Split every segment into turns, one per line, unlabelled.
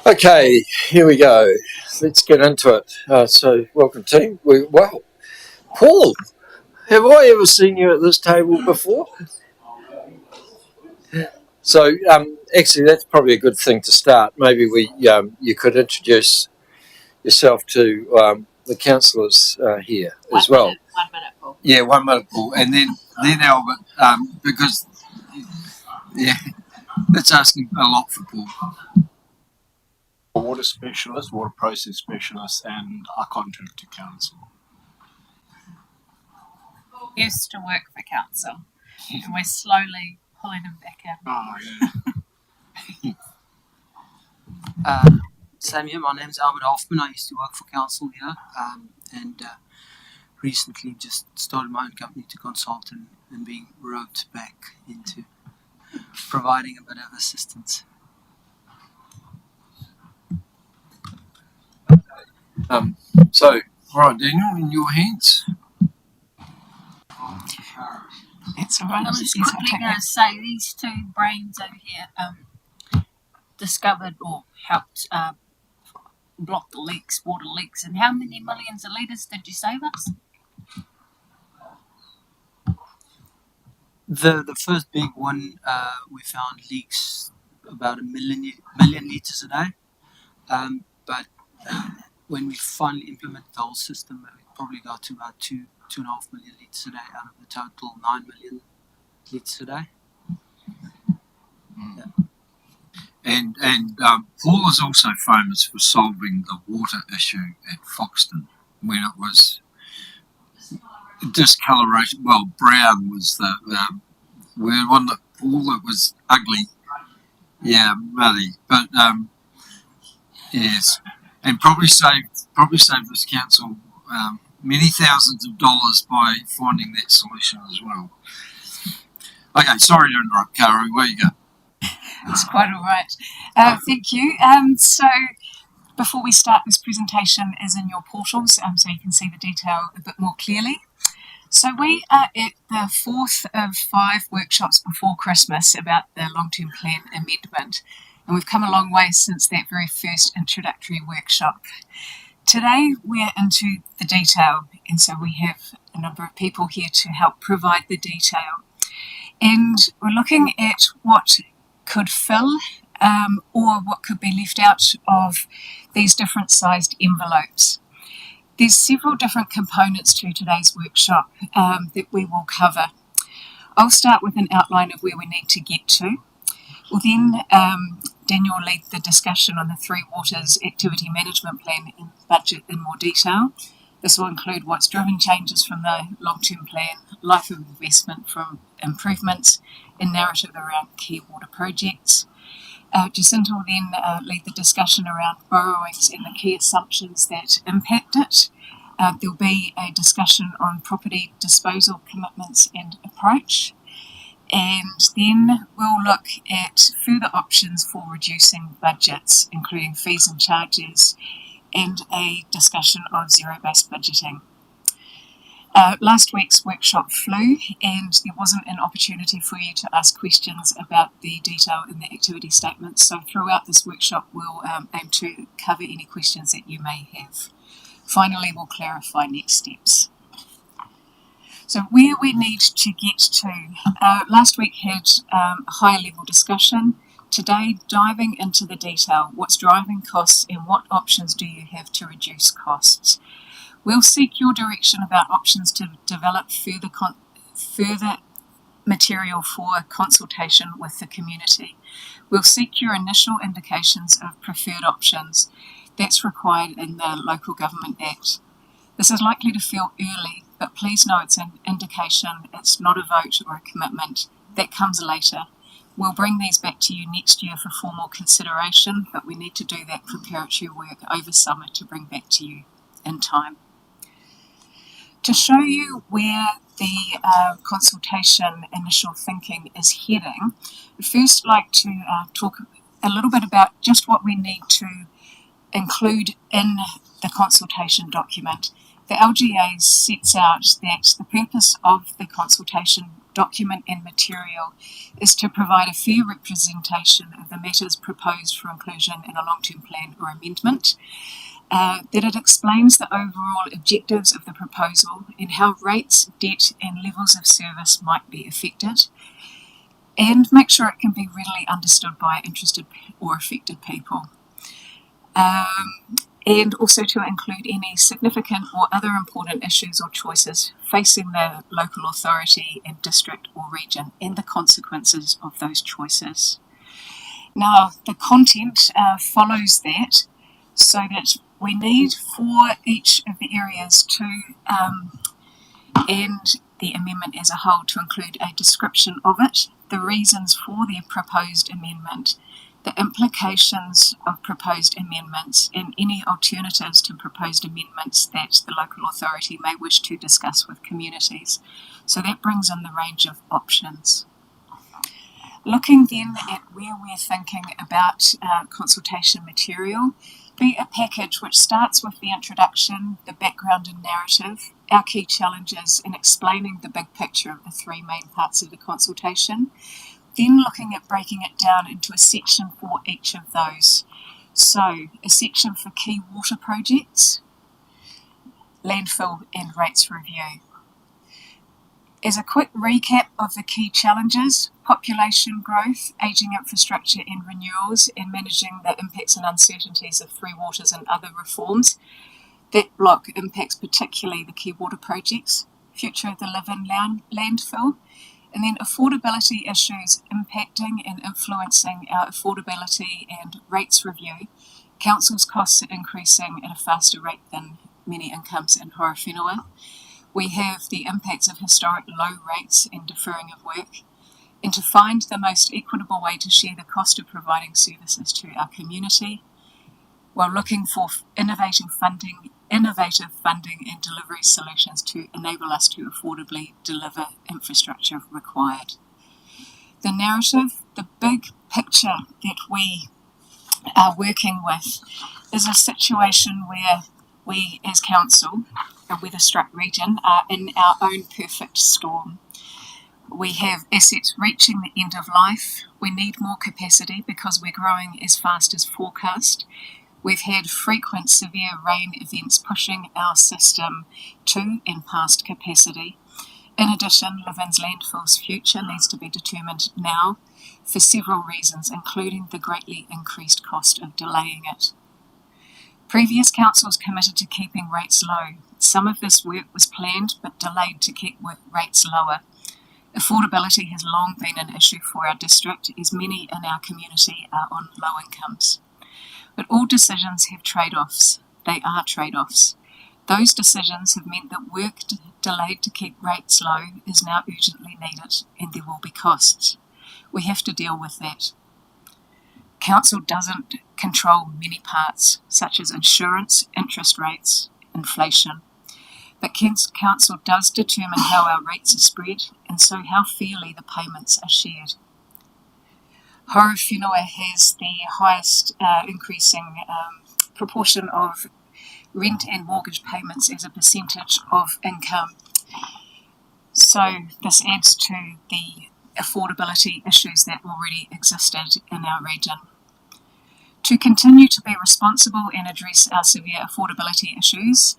Okay, here we go. Let's get into it. So, welcome team. Paul, have I ever seen you at this table before? So, actually, that's probably a good thing to start. Maybe you could introduce yourself to the councillors here as well.
1 minute, Paul.
Yeah, 1 minute, Paul, and then Albert, because that's asking a lot for Paul.
Water specialist, water process specialist, and I contract to council.
Used to work for council, and we're slowly pulling him back in.
Oh yeah.
Same here, my name's Albert Hoffman. I used to work for council here, and recently just started my own company to consult and being roped back into providing a bit of assistance.
So, all right, Daniel, in your hands.
It's all right. I was quickly going to say these two brains over here discovered or helped block the leaks, water leaks. And how many millions of litres did you save us?
The first big one, we found leaks about a million litres a day, but when we finally implemented the whole system, we probably got to about 2.5 million litres a day out of the total 9 million litres a day.
Yeah. And Paul is also famous for solving the water issue at Foxton when it was discoloration. Well, brown was the word, wasn't it, Paul? It was ugly. Yeah, muddy. But yes, and probably saved this council many thousands of dollars by finding that solution as well. Okay, sorry to interrupt, Karo. Where you go?
It's quite all right. Thank you. So before we start, this presentation is in your portals, so you can see the detail a bit more clearly. So we are at the fourth of 5 workshops before Christmas about the long-term plan amendment, and we've come a long way since that very first introductory workshop. Today we're into the detail, and so we have a number of people here to help provide the detail. And we're looking at what could fill or what could be left out of these different sized envelopes. There's several different components to today's workshop that we will cover. I'll start with an outline of where we need to get to. We'll then Daniel will lead the discussion on the Three Waters Activity Management Plan and budget in more detail. This will include what's driven changes from the long-term plan, life of investment from improvements, and narrative around key water projects. Jacinta will then lead the discussion around borrowings and the key assumptions that impact it. There'll be a discussion on property disposal commitments and approach. And then we'll look at further options for reducing budgets, including fees and charges, and a discussion of zero-based budgeting. Last week's workshop flew, and there wasn't an opportunity for you to ask questions about the detail in the activity statements. So throughout this workshop, we'll aim to cover any questions that you may have. Finally, we'll clarify next steps. So where we need to get to, last week had a higher level discussion. Today, diving into the detail, what's driving costs and what options do you have to reduce costs. We'll seek your direction about options to develop further material for consultation with the community. We'll seek your initial indications of preferred options. That's required in the Local Government Act. This is likely to feel early, but please know it's an indication, it's not a vote or a commitment. That comes later. We'll bring these back to you next year for formal consideration, but we need to do that preparatory work over summer to bring back to you in time. To show you where the consultation initial thinking is heading, I'd first like to talk a little bit about just what we need to include in the consultation document. The LGA sets out that the purpose of the consultation document and material is to provide a fair representation of the matters proposed for inclusion in a long-term plan or amendment, that it explains the overall objectives of the proposal and how rates, debt and levels of service might be affected, and make sure it can be readily understood by interested or affected people. And also to include any significant or other important issues or choices facing the local authority and district or region and the consequences of those choices. Now, the content follows that, so that we need for each of the areas to, and the amendment as a whole, to include a description of it, the reasons for the proposed amendment, the implications of proposed amendments, and any alternatives to proposed amendments that the local authority may wish to discuss with communities. So that brings in the range of options. Looking then at where we're thinking about consultation material, be a package which starts with the introduction, the background and narrative, our key challenges, and explaining the big picture of the three main parts of the consultation. Then looking at breaking it down into a section for each of those. So, a section for key water projects, landfill and rates review. As a quick recap of the key challenges, population growth, ageing infrastructure and renewals, and managing the impacts and uncertainties of three waters and other reforms. That block impacts particularly the key water projects, future of the live-in landfill, and then affordability issues impacting and influencing our affordability and rates review. Council's costs are increasing at a faster rate than many incomes in Horowhenua. We have the impacts of historic low rates and deferring of work, and to find the most equitable way to share the cost of providing services to our community, while looking for innovative funding and delivery solutions to enable us to affordably deliver infrastructure required. The narrative, the big picture that we are working with, is a situation where we as council, a weather-struck region, are in our own perfect storm. We have assets reaching the end of life. We need more capacity because we're growing as fast as forecast. We've had frequent severe rain events pushing our system to and past capacity. In addition, Levin's landfill's future needs to be determined now for several reasons, including the greatly increased cost of delaying it. Previous councils committed to keeping rates low. Some of this work was planned but delayed to keep rates lower. Affordability has long been an issue for our district, as many in our community are on low incomes. But all decisions have trade-offs. They are trade-offs. Those decisions have meant that work delayed to keep rates low is now urgently needed, and there will be costs. We have to deal with that. Council doesn't control many parts, such as insurance, interest rates, inflation. But Council does determine how our rates are spread, and so how fairly the payments are shared. Horowhenua has the highest increasing proportion of rent and mortgage payments as a percentage of income. So this adds to the affordability issues that already existed in our region. To continue to be responsible and address our severe affordability issues,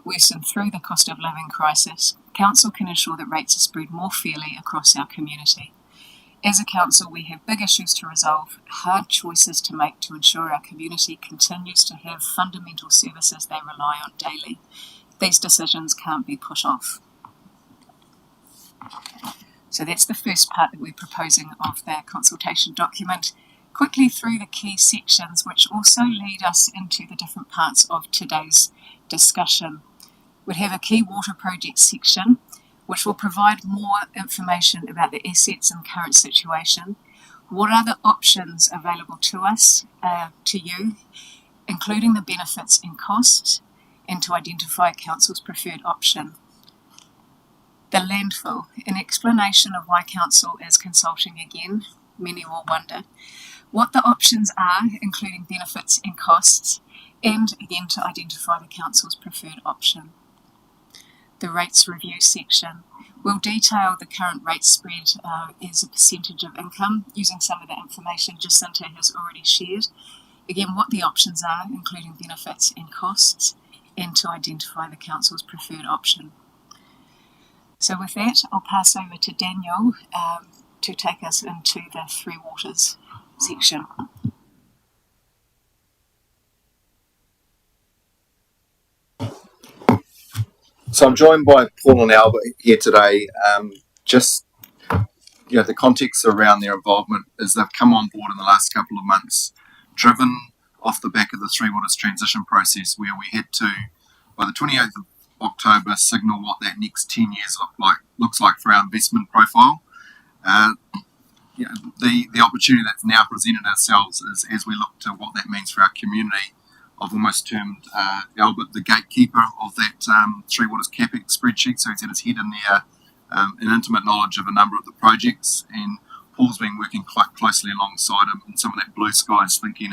worsen through the cost of living crisis, Council can ensure that rates are spread more fairly across our community. As a council, we have big issues to resolve, hard choices to make to ensure our community continues to have fundamental services they rely on daily. These decisions can't be put off. So that's the first part that we're proposing of the consultation document. Quickly through the key sections, which also lead us into the different parts of today's discussion. We'll have a key water project section, which will provide more information about the assets and current situation. What are the options available to us, to you, including the benefits and costs, and to identify Council's preferred option. The landfill, an explanation of why Council is consulting again. Many will wonder what the options are, including benefits and costs, and again to identify the Council's preferred option. The rates review section. We'll detail the current rate spread as a percentage of income using some of the information Jacinta has already shared. Again, what the options are, including benefits and costs, and to identify the council's preferred option. So with that, I'll pass over to Daniel to take us into the Three Waters section.
So I'm joined by Paul and Albert here today. The context around their involvement is they've come on board in the last couple of months, driven off the back of the Three Waters transition process, where we had to, by the 28th of October, signal what that next 10 years looks like for our investment profile. The opportunity that's now presented ourselves is, as we look to what that means for our community. I've almost termed Albert the gatekeeper of that Three Waters CapEx spreadsheet, so he's had his head in there, an intimate knowledge of a number of the projects, and Paul's been working quite closely alongside him in some of that blue skies thinking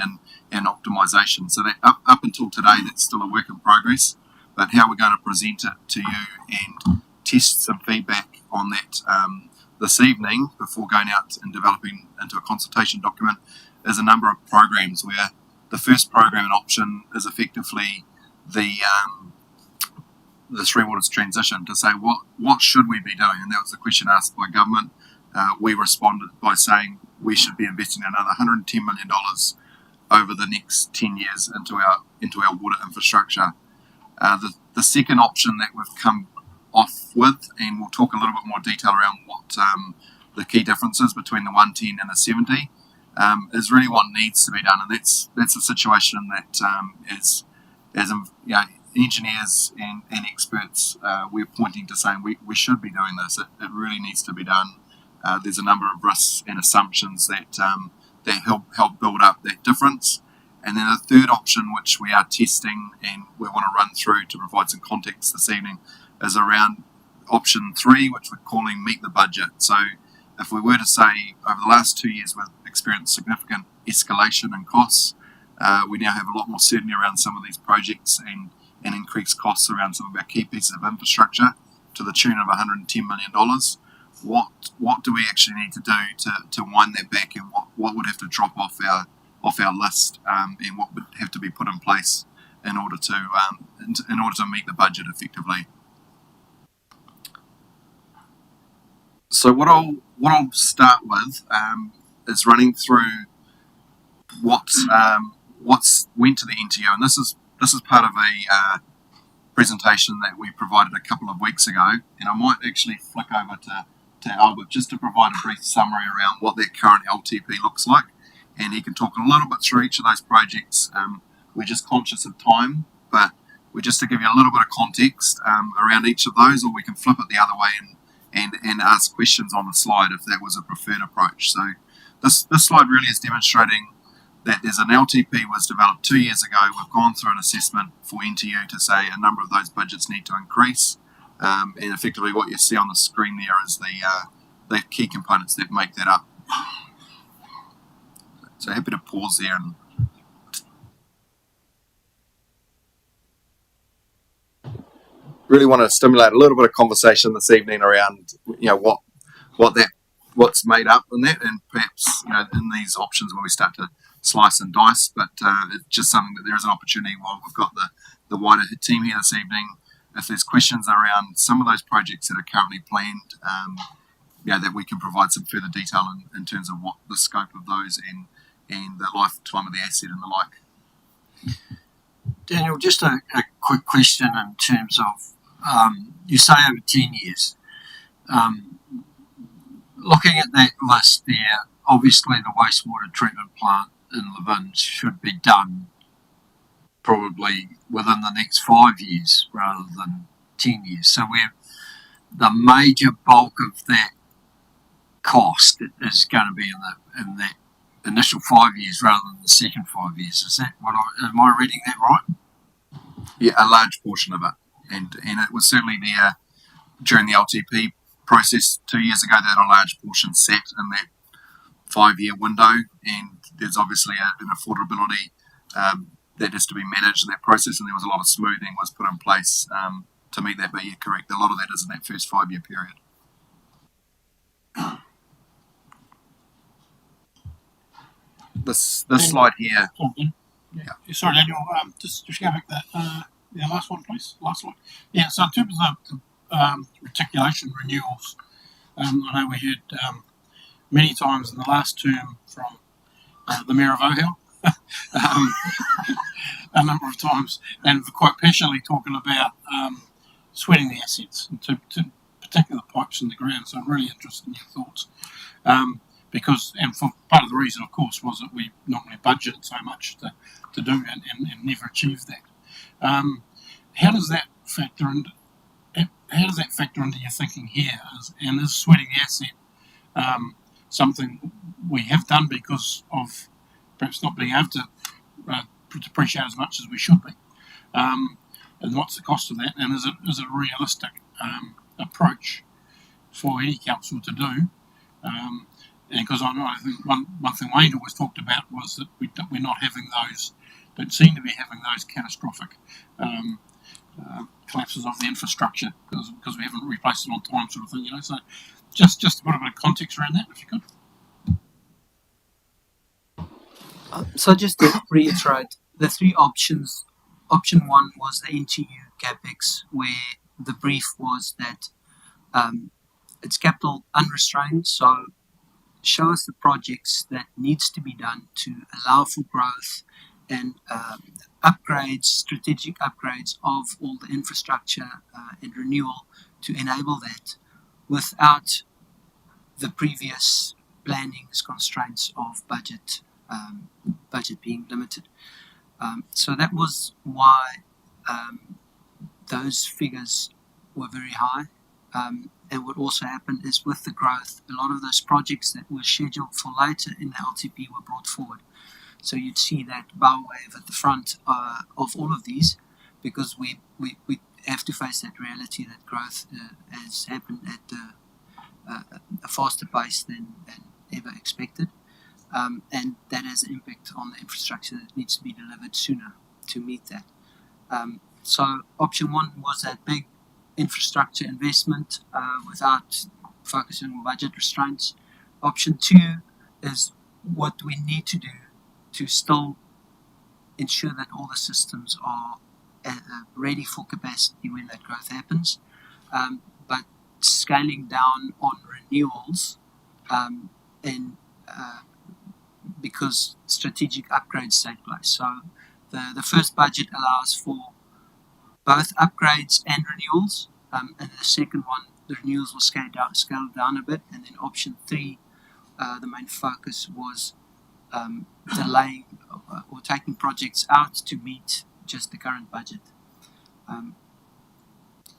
and optimisation. So that up until today, that's still a work in progress, but how we're going to present it to you and test some feedback on that this evening before going out and developing into a consultation document is a number of programs where the first program and option is effectively the Three Waters transition, to say what should we be doing, and that was the question asked by government. We responded by saying we should be investing another $110 million over the next 10 years into our water infrastructure. The second option that we've come off with, and we'll talk a little bit more detail around what the key differences between the 110 and the 70, is really what needs to be done, and that's a situation that as engineers and experts we're pointing to saying we should be doing this. It really needs to be done. There's a number of risks and assumptions that help build up that difference. And then the third option, which we are testing and we want to run through to provide some context this evening, is around option 3, which we're calling meet the budget. So if we were to say over the last 2 years we've experienced significant escalation in costs, we now have a lot more certainty around some of these projects and increased costs around some of our key pieces of infrastructure to the tune of $110 million. What do we actually need to do to wind that back, and what would have to drop off our list, and what would have to be put in place in order to meet the budget effectively? So what I'll start with is running through what's went to the NTO, and this is part of a presentation that we provided a couple of weeks ago, and I might actually flick over to Albert just to provide a brief summary around what that current LTP looks like, and he can talk a little bit through each of those projects. We're just conscious of time, but we're just to give you a little bit of context around each of those, or we can flip it the other way and ask questions on the slide if that was a preferred approach. So this slide really is demonstrating that there's an LTP was developed 2 years ago. We've gone through an assessment for NTU to say a number of those budgets need to increase, and effectively what you see on the screen there is the key components that make that up. So happy to pause there and really want to stimulate a little bit of conversation this evening around what's made up in that, and perhaps in these options where we start to slice and dice, but it's just something that there is an opportunity while we've got the wider team here this evening. If there's questions around some of those projects that are currently planned, that we can provide some further detail in terms of what the scope of those and the lifetime of the asset and the like.
Daniel, just a quick question in terms of, you say over 10 years. Looking at that list there, obviously the wastewater treatment plant in Levin should be done probably within the next 5 years rather than 10 years. So the major bulk of that cost is going to be in that initial 5 years rather than the second 5 years. Is that am I reading that right?
Yeah, a large portion of it, and it was certainly there during the LTP process 2 years ago that a large portion sat in that 5-year window, and there's obviously an affordability that has to be managed in that process, and there was a lot of smoothing was put in place to meet that. But you're correct, a lot of that is in that first 5-year period. this
And-
slide here.
Sorry, Daniel. Just go back that. Last one, please. Last one. Yeah. So in terms of the reticulation renewals, I know we heard many times in the last term from the Mayor of Ohio, a number of times, and quite passionately talking about sweating the assets, and to particular pipes in the ground. So I'm really interested in your thoughts. Because, and for part of the reason, of course, was that we normally budget so much to do and never achieve that. How does that factor into your thinking here? Is sweating the asset something we have done because of perhaps not being able to depreciate as much as we should be? And what's the cost of that? And is it a realistic approach for any council to do? And because I think one thing Wayne always talked about was that we're not having those, don't seem to be having those catastrophic collapses of the infrastructure because we haven't replaced it on time, sort of thing. So just to put a bit of context around that, if you could.
So just to reiterate, the three options. Option one was the NTU capex, where the brief was that it's capital unrestrained, so show us the projects that needs to be done to allow for growth and upgrades, strategic upgrades of all the infrastructure and renewal to enable that without the previous planning's constraints of budget being limited. So that was why those figures were very high. And what also happened is with the growth, a lot of those projects that were scheduled for later in the LTP were brought forward. So you'd see that bow wave at the front of all of these, because we have to face that reality that growth has happened at a faster pace than ever expected. And that has an impact on the infrastructure that needs to be delivered sooner to meet that. So option one was that big infrastructure investment without focusing on budget restraints. Option two is what we need to do to still ensure that all the systems are ready for capacity when that growth happens, but scaling down on renewals and because strategic upgrades take place. So the first budget allows for both upgrades and renewals, and the second one, the renewals will scale down a bit, and then option three, the main focus was delaying or taking projects out to meet just the current budget.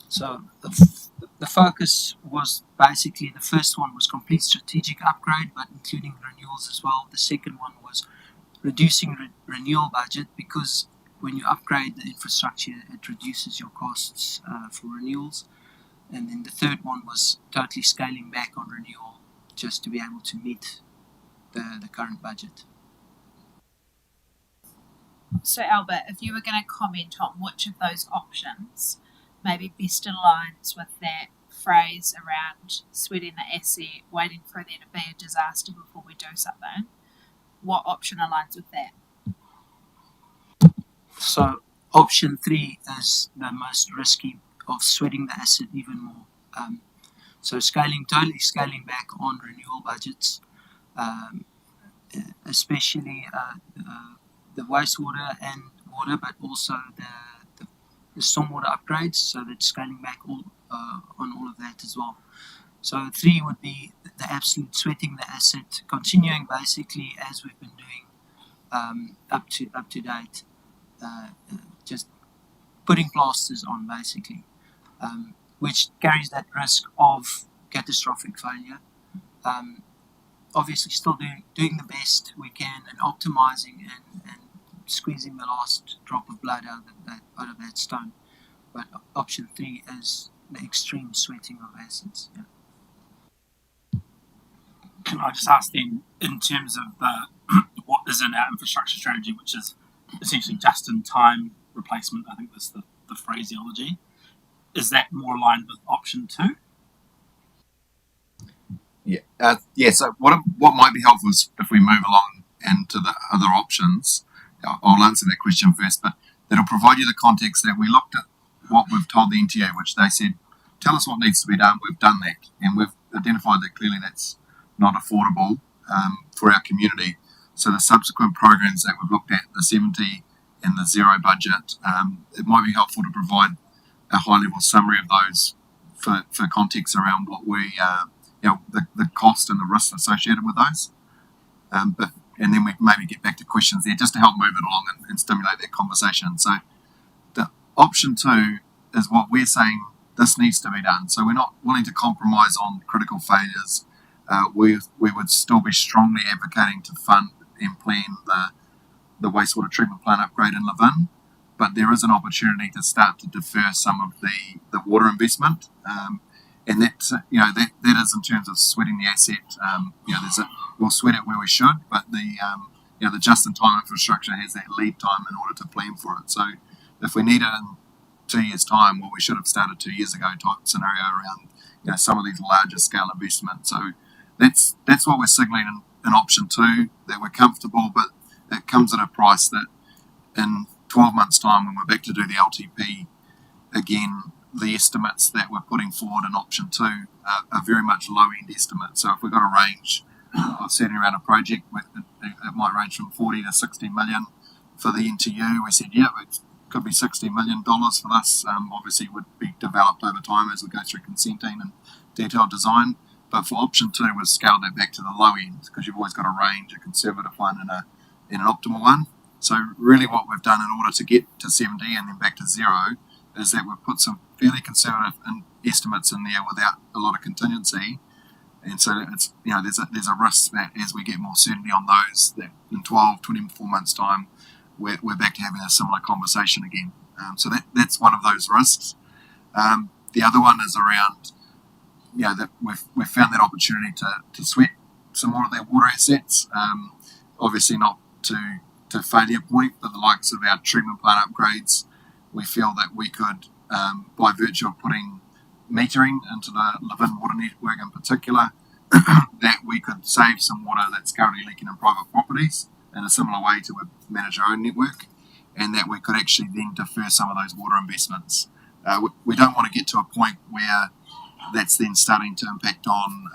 So the focus was basically, the first one was complete strategic upgrade, but including renewals as well. The second one was reducing renewal budget, because when you upgrade the infrastructure, it reduces your costs for renewals. And then the third one was totally scaling back on renewal just to be able to meet the current budget.
So Albert, if you were going to comment on which of those options maybe best aligns with that phrase around sweating the asset, waiting for there to be a disaster before we do something, what option aligns with that?
So option three is the most risky, of sweating the asset even more. So totally scaling back on renewal budgets, especially the wastewater and water, but also the stormwater upgrades. So that scaling back on all of that as well. So three would be the absolute sweating the asset, continuing basically as we've been doing up to date. Just putting plasters on basically, which carries that risk of catastrophic failure. Obviously still doing the best we can and optimizing and squeezing the last drop of blood out of that stone. But option three is the extreme sweating of assets. Yeah.
Can I just ask then, in terms of what is in our infrastructure strategy, which is essentially just-in-time replacement, I think that's the phraseology, is that more aligned with option two?
Yeah. So what might be helpful is if we move along into the other options, I'll answer that question first, but that'll provide you the context that we looked at what we've told the NTA, which they said, tell us what needs to be done. We've done that, and we've identified that clearly that's not affordable for our community. So the subsequent programs that we've looked at, the 70 and the zero budget, it might be helpful to provide a high-level summary of those for context around what we, the cost and the risks associated with those. And then we maybe get back to questions there just to help move it along and stimulate that conversation. So the option 2 is what we're saying, this needs to be done. So we're not willing to compromise on critical failures. We would still be strongly advocating to fund and plan the wastewater treatment plant upgrade in Levin, but there is an opportunity to start to defer some of the water investment, and that is in terms of sweating the asset. We'll sweat it where we should, but the just-in-time infrastructure has that lead time in order to plan for it. So if we need it in 2 years' time, well, we should have started 2 years ago type scenario around some of these larger scale investments. So that's what we're signalling in option 2, that we're comfortable, but it comes at a price that in 12 months' time, when we're back to do the LTP again, the estimates that we're putting forward in option 2 are very much low-end estimates. So if we've got a range of setting around a project, it might range from 40 to 60 million for the NTU. We said, it could be $60 million for this. Obviously, it would be developed over time as we go through consenting and detailed design. But for option 2, we've scaled that back to the low end because you've always got a range, a conservative one and an optimal one. So really what we've done in order to get to 70 and then back to 0 is that we've put some fairly conservative estimates in there without a lot of contingency. And so it's there's a risk that as we get more certainty on those, that in 12, 24 months' time, we're back to having a similar conversation again. So that's one of those risks. The other one is around that we've found that opportunity to sweat some more of their water assets. Obviously not to failure point, but the likes of our treatment plant upgrades, we feel that we could, by virtue of putting metering into the Levin water network in particular, that we could save some water that's currently leaking in private properties in a similar way to manage our own network, and that we could actually then defer some of those water investments. We don't want to get to a point where that's then starting to impact on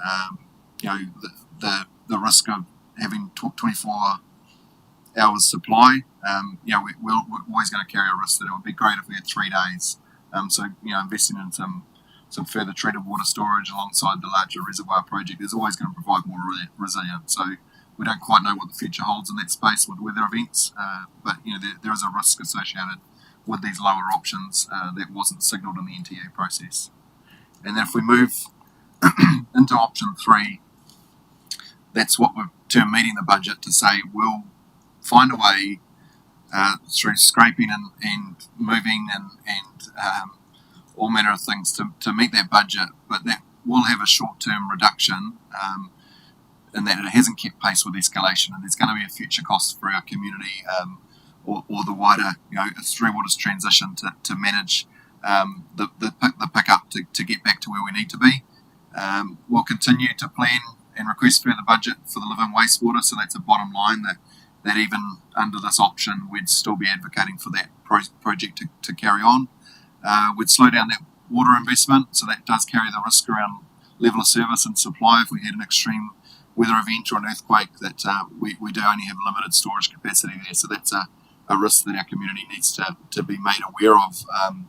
the risk of having 24 hours supply. We're always going to carry a risk that it would be great if we had 3 days. So investing in some further treated water storage alongside the larger reservoir project is always going to provide more resilience. So we don't quite know what the future holds in that space with weather events, but there is a risk associated with these lower options that wasn't signalled in the NTA process. And then if we move into option 3, that's what we've termed meeting the budget, to say we'll find a way through scraping and moving and all manner of things to meet that budget, but that will have a short-term reduction in that it hasn't kept pace with escalation, and there's going to be a future cost for our community or the wider Three Waters transition to manage the pick-up to get back to where we need to be. We'll continue to plan and request further budget for the Levin wastewater, so that's a bottom line that even under this option we'd still be advocating for that project to carry on. We'd slow down that water investment, so that does carry the risk around level of service and supply if we had an extreme weather event or an earthquake, that we do only have limited storage capacity there. So that's a risk that our community needs to be made aware of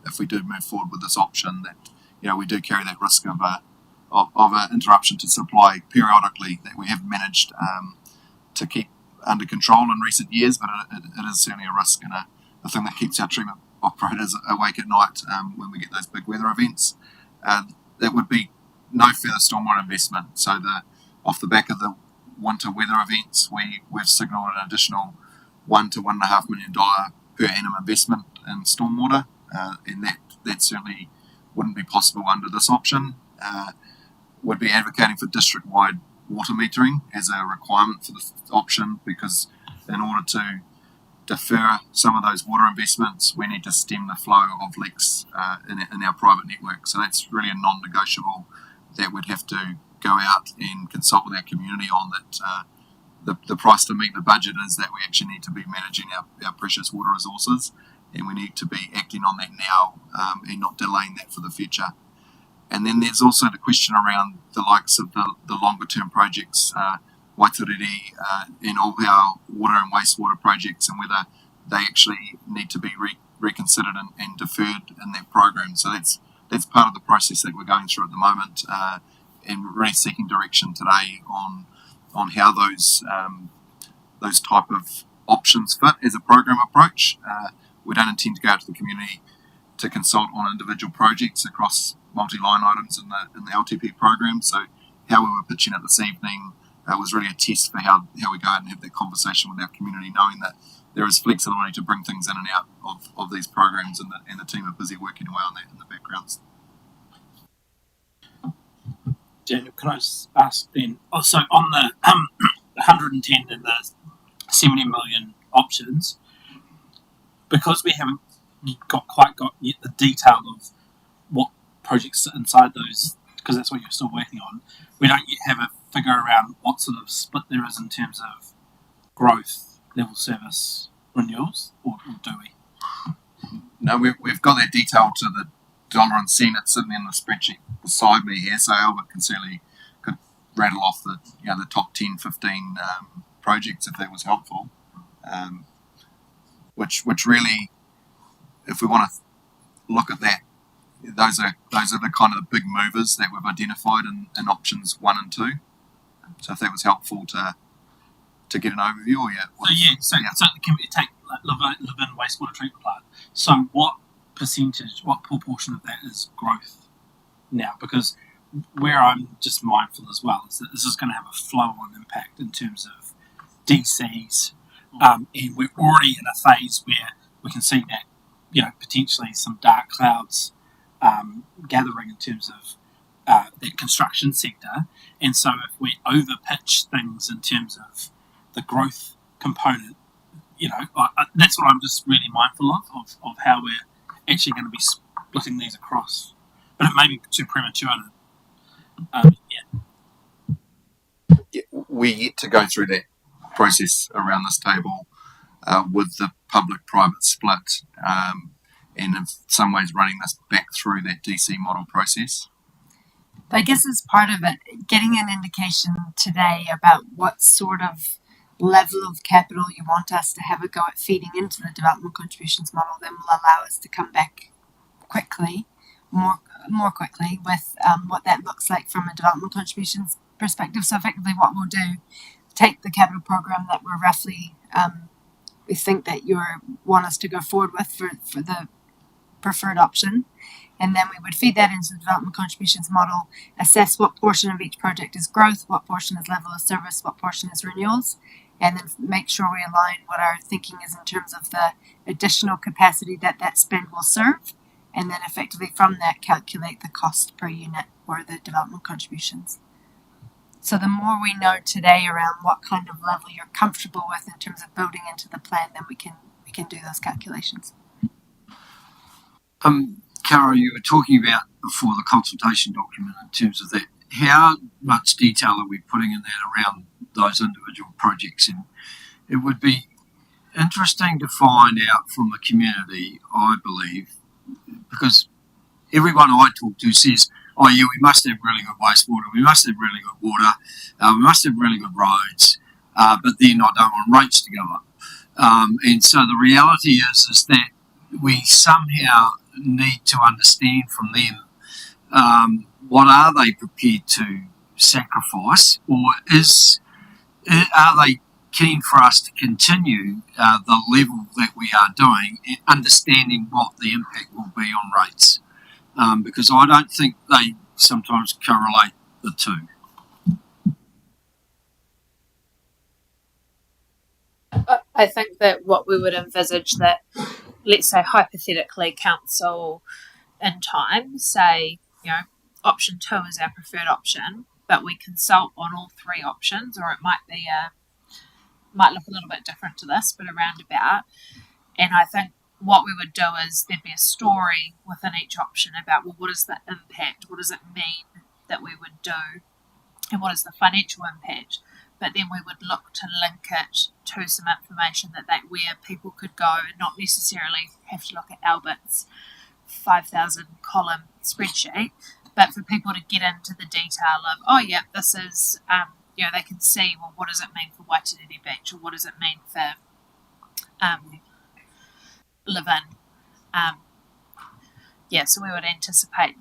if we do move forward with this option, that we do carry that risk of an interruption to supply periodically that we have managed to keep under control in recent years, but it is certainly a risk and a thing that keeps our treatment operators awake at night when we get those big weather events. That would be no further stormwater investment. So off the back of the winter weather events, we've signalled an additional $1 to $1.5 million per annum investment in stormwater, and that certainly wouldn't be possible under this option. Would be advocating for district-wide water metering as a requirement for this option, because in order to defer some of those water investments, we need to stem the flow of leaks in our private network. So that's really a non-negotiable that we'd have to go out and consult with our community on, that the price to meet the budget is that we actually need to be managing our precious water resources, and we need to be acting on that now and not delaying that for the future. And then there's also the question around the likes of the longer term projects, Waitariri, and all our water and wastewater projects, and whether they actually need to be reconsidered and deferred in that program. So that's part of the process that we're going through at the moment, and really seeking direction today on how those type of options fit as a program approach. We don't intend to go out to the community to consult on individual projects across multi-line items in the LTP program. So how we were pitching it this evening was really a test for how we go out and have that conversation with our community, knowing that there is flexibility to bring things in and out of these programs, and the team are busy working away on that in the backgrounds.
Daniel, can I just ask then, also on the 110 and the 70 million options, because we haven't quite got yet the detail of what projects sit inside those, because that's what you're still working on, we don't yet have a figure around what sort of split there is in terms of growth, level service, renewals, or do we?
No, we've got that detail to the dollar and cent. It's sitting in the spreadsheet beside me here, so Albert could rattle off the top 10, 15 projects if that was helpful. Which really, if we want to look at that, those are the kind of the big movers that we've identified in options 1 and 2. So if that was helpful to get an overview, or
So can we take Levin wastewater treatment plant? So what proportion of that is growth now? Because where I'm just mindful as well is that this is going to have a flow-on impact in terms of DCs, and we're already in a phase where we can see that potentially some dark clouds gathering in terms of the construction sector, and so if we overpitch things in terms of the growth component, that's what I'm just really mindful of how we're actually going to be splitting these across. But it may be too premature.
We're yet to go through that process around this table with the public-private split, and in some ways running this back through that DC model process.
I guess as part of it, getting an indication today about what sort of level of capital you want us to have a go at feeding into the development contributions model, then will allow us to come back quickly, more quickly, with what that looks like from a development contributions perspective. So effectively what we'll do, take the capital program that we're roughly, we think that you want us to go forward with for the preferred option, and then we would feed that into the development contributions model, assess what portion of each project is growth, what portion is level of service, what portion is renewals, and then make sure we align what our thinking is in terms of the additional capacity that spend will serve, and then effectively from that calculate the cost per unit for the development contributions. So the more we know today around what kind of level you're comfortable with in terms of building into the plan, then we can do those calculations.
Cara, you were talking about before the consultation document in terms of that. How much detail are we putting in that around those individual projects? And it would be interesting to find out from the community, I believe, because everyone I talk to says, oh yeah, we must have really good wastewater, we must have really good water, we must have really good roads, but then I don't want rates to go up. And so the reality is that we somehow need to understand from them what are they prepared to sacrifice, or are they keen for us to continue the level that we are doing, and understanding what the impact will be on rates, because I don't think they sometimes correlate the two.
I think that what we would envisage that, let's say hypothetically, council in time say, option 2 is our preferred option, but we consult on all 3 options, or it might look a little bit different to this, but around about. And I think what we would do is there'd be a story within each option about, well, what is the impact? What does it mean that we would do? And what is the financial impact? but then we would look to link it to some information where people could go and not necessarily have to look at Albert's 5,000 column spreadsheet, but for people to get into the detail of, oh yeah, this is, they can see, well, what does it mean for Waitanere Beach, or what does it mean for live-in. So we would anticipate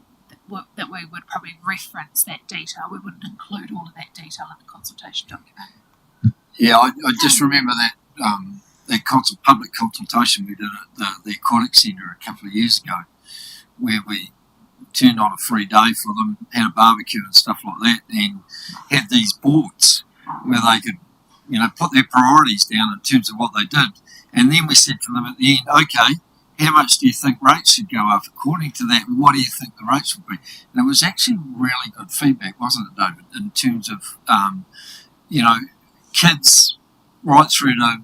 that we would probably reference that detail. We wouldn't include all of that detail in the consultation document.
Yeah, I just remember that public consultation we did at the Aquatic Centre a couple of years ago, where we turned on a free day for them, had a barbecue and stuff like that, and had these boards where they could, put their priorities down in terms of what they did. And then we said to them at the end, okay, how much do you think rates should go up according to that? What do you think the rates would be? And it was actually really good feedback, wasn't it, David, in terms of, kids right through to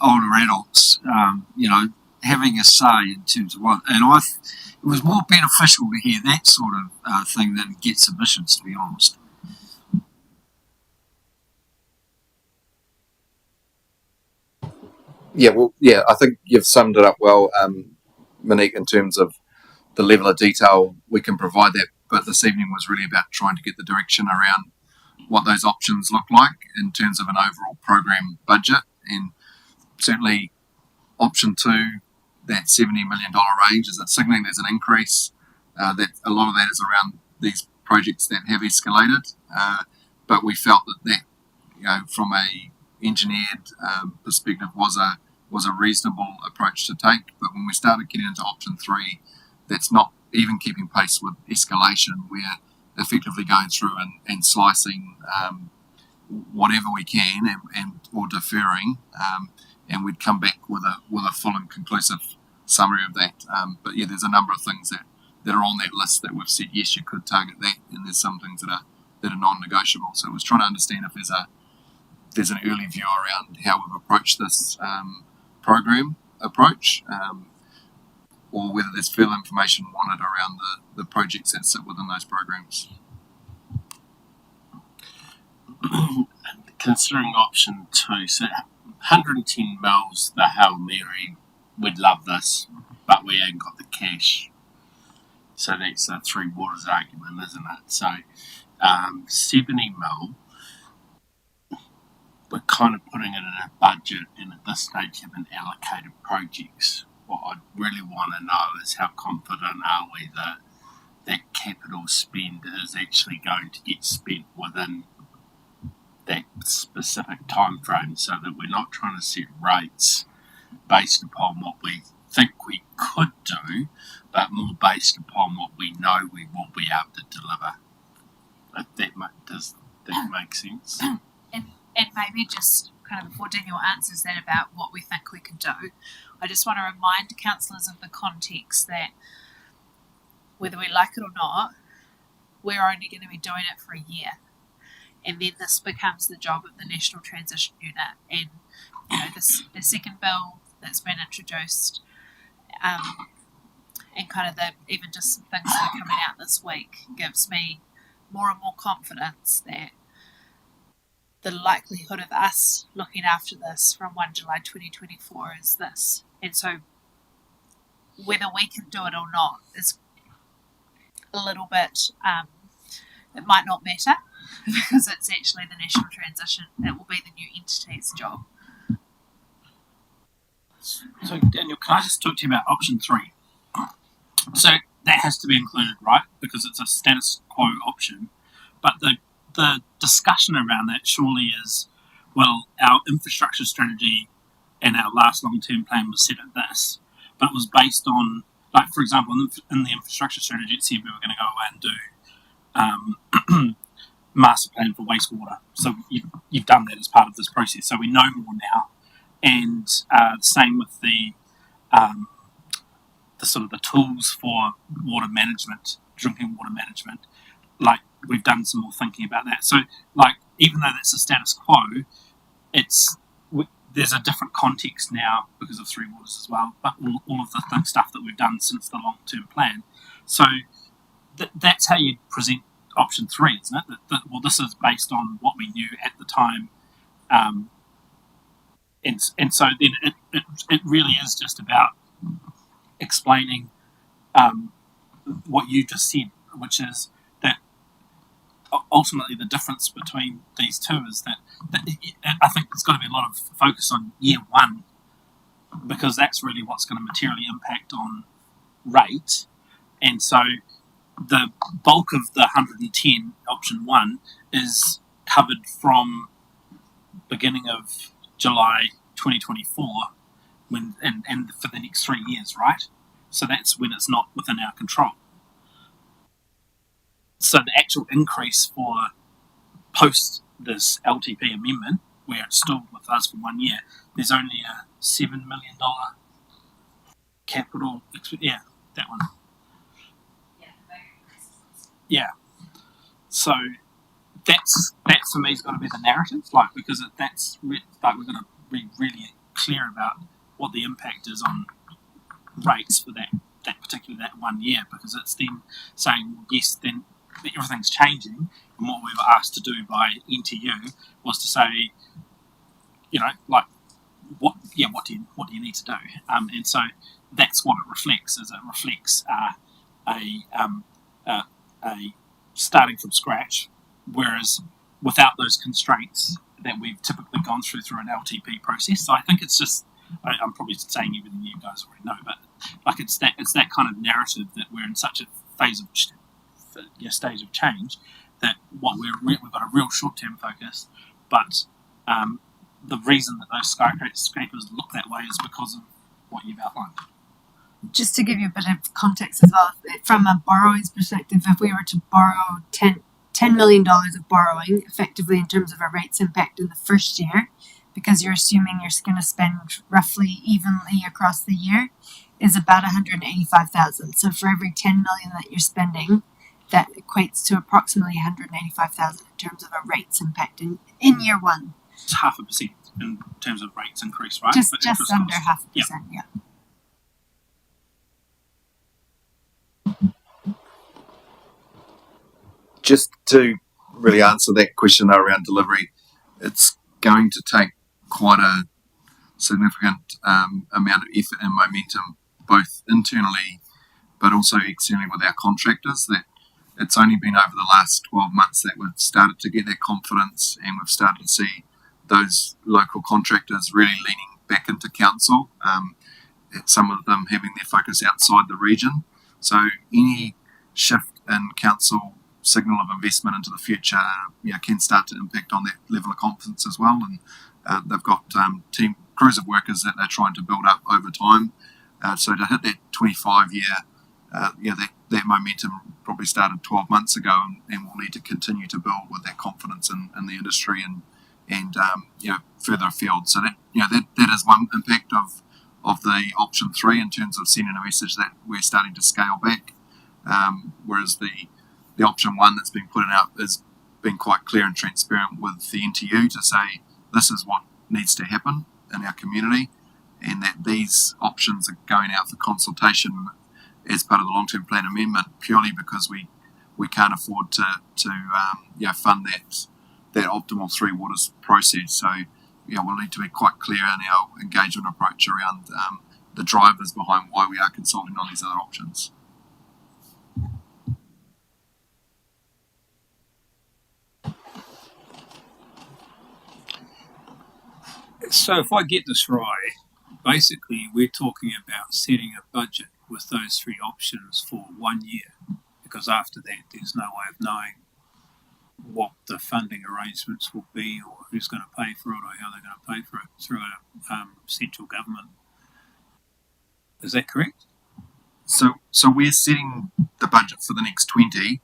older adults, having a say in terms of what. And it was more beneficial to hear that sort of thing than get submissions, to be honest.
Yeah, I think you've summed it up well, Monique, in terms of the level of detail we can provide that. But this evening was really about trying to get the direction around what those options look like in terms of an overall program budget. And certainly option 2, that $70 million range, is signaling there's an increase. That a lot of that is around these projects that have escalated. But we felt that from a engineered perspective was a reasonable approach to take. But when we started getting into option 3, that's not even keeping pace with escalation. We're effectively going through and slicing whatever we can and or deferring, and we'd come back with a full and conclusive summary of that. But yeah, there's a number of things that are on that list that we've said yes, you could target that, and there's some things that are non-negotiable. So it was trying to understand if there's an early view around how we've approached this program approach, or whether there's further information wanted around the projects that sit within those programs.
Considering option 2, so 110 mils, the Hail Mary, we'd love this, but we ain't got the cash. So that's a three waters argument, isn't it? So 70 mil, we're kind of putting it in a budget, and at this stage haven't allocated projects. What I'd really want to know is how confident are we that that capital spend is actually going to get spent within that specific time frame, so that we're not trying to set rates based upon what we think we could do, but more based upon what we know we will be able to deliver. Does that make sense?
And maybe just kind of before Daniel answers that about what we think we can do, I just want to remind councillors of the context that whether we like it or not, we're only going to be doing it for a year. And then this becomes the job of the National Transition Unit. And the second bill that's been introduced, and kind of even just some things that are coming out this week, gives me more and more confidence that the likelihood of us looking after this from 1 July 2024 is this. And so whether we can do it or not is a little bit, it might not matter, because it's actually the National Transition, it will be the new entity's job.
So Daniel, can I just talk to you about option 3? So that has to be included, right? Because it's a status quo option. But the discussion around that surely is, well, our infrastructure strategy and our last long-term plan was set at this, but it was based on, like, for example, in the infrastructure strategy, it said we were going to go away and do master plan for wastewater. So you've done that as part of this process. So we know more now. And same with the sort of the tools for water management, drinking water management. Like, we've done some more thinking about that. So, like, even though that's a status quo, there's a different context now because of Three Waters as well, but all of the stuff that we've done since the long-term plan. So that's how you present option 3, isn't it? Well, this is based on what we knew at the time
And so then it really is just about explaining what you just said, which is that ultimately the difference between these two is that I think there's got to be a lot of focus on year one, because that's really what's going to materially impact on rate. And so the bulk of the 110 option one is covered from beginning of July 2024 and for the next 3 years, right? So that's when it's not within our control. So the actual increase for post this LTP amendment, where it's still with us for 1 year, there's only a $7 million capital. Yeah, that one. Yeah. So that for me has got to be the narrative, like, because that's like we're going to be really clear about what the impact is on rates for that particular 1 year, because it's then saying yes, then everything's changing, and what we were asked to do by NTU was to say, like, what do you need to do, and so that's what it reflects. Is it reflects a starting from scratch, whereas without those constraints that we've typically gone through an LTP process. So I think it's just, I'm probably saying everything you guys already know, but like it's that kind of narrative that we're in such a phase of stage of change that we've got a real short-term focus, but the reason that those skyscrapers look that way is because of what you've outlined.
Just to give you a bit of context as well, from a borrowing's perspective, if we were to borrow $10 million of borrowing, effectively in terms of a rates impact in the first year, because you're assuming you're going to spend roughly evenly across the year, is about $185,000. So for every $10 million that you're spending, that equates to approximately $185,000 in terms of a rates impact in year one.
It's 0.5% in terms of rates increase, right?
Just under 0.5%, yeah.
Just to really answer that question around delivery, it's going to take quite a significant amount of effort and momentum, both internally but also externally with our contractors. That it's only been over the last 12 months that we've started to get that confidence, and we've started to see those local contractors really leaning back into council, some of them having their focus outside the region. So any shift in council signal of investment into the future can start to impact on that level of confidence as well. And they've got crews of workers that they're trying to build up over time. So to hit that 25-year, that momentum probably started 12 months ago, and we'll need to continue to build with that confidence in the industry and further afield. So that is one impact of the option 3 in terms of sending a message that we're starting to scale back, whereas the option 1 that's been put out has been quite clear and transparent with the NTU to say this is what needs to happen in our community, and that these options are going out for consultation as part of the long-term plan amendment purely because we can't afford to fund that optimal 3 waters process. So we'll need to be quite clear in our engagement approach around the drivers behind why we are consulting on these other options.
So if I get this right, basically we're talking about setting a budget with those 3 options for 1 year, because after that there's no way of knowing what the funding arrangements will be, or who's going to pay for it, or how they're going to pay for it through a central government. Is that correct?
So we're setting the budget for the next 20,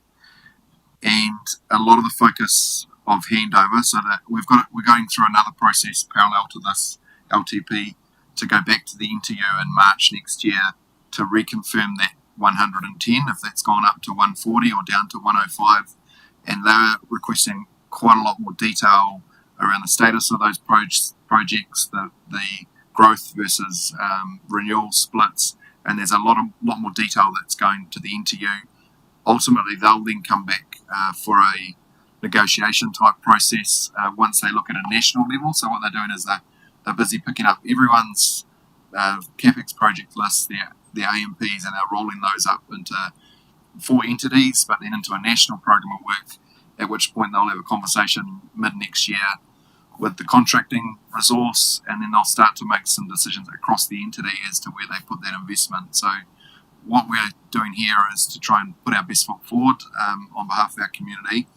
and a lot of the focus of handover, so that we're going through another process parallel to this LTP to go back to the NTU in March next year to reconfirm that 110, if that's gone up to 140 or down to 105, and they're requesting quite a lot more detail around the status of those projects, the growth versus renewal splits, and there's a lot more detail that's going to the NTU. Ultimately, they'll then come back for a negotiation type process once they look at a national level. So what they're doing is they're busy picking up everyone's CapEx project list, their AMPs, and they're rolling those up into 4 entities, but then into a national program of work, at which point they'll have a conversation mid next year with the contracting resource, and then they'll start to make some decisions across the entity as to where they put that investment. So what we're doing here is to try and put our best foot forward on behalf of our community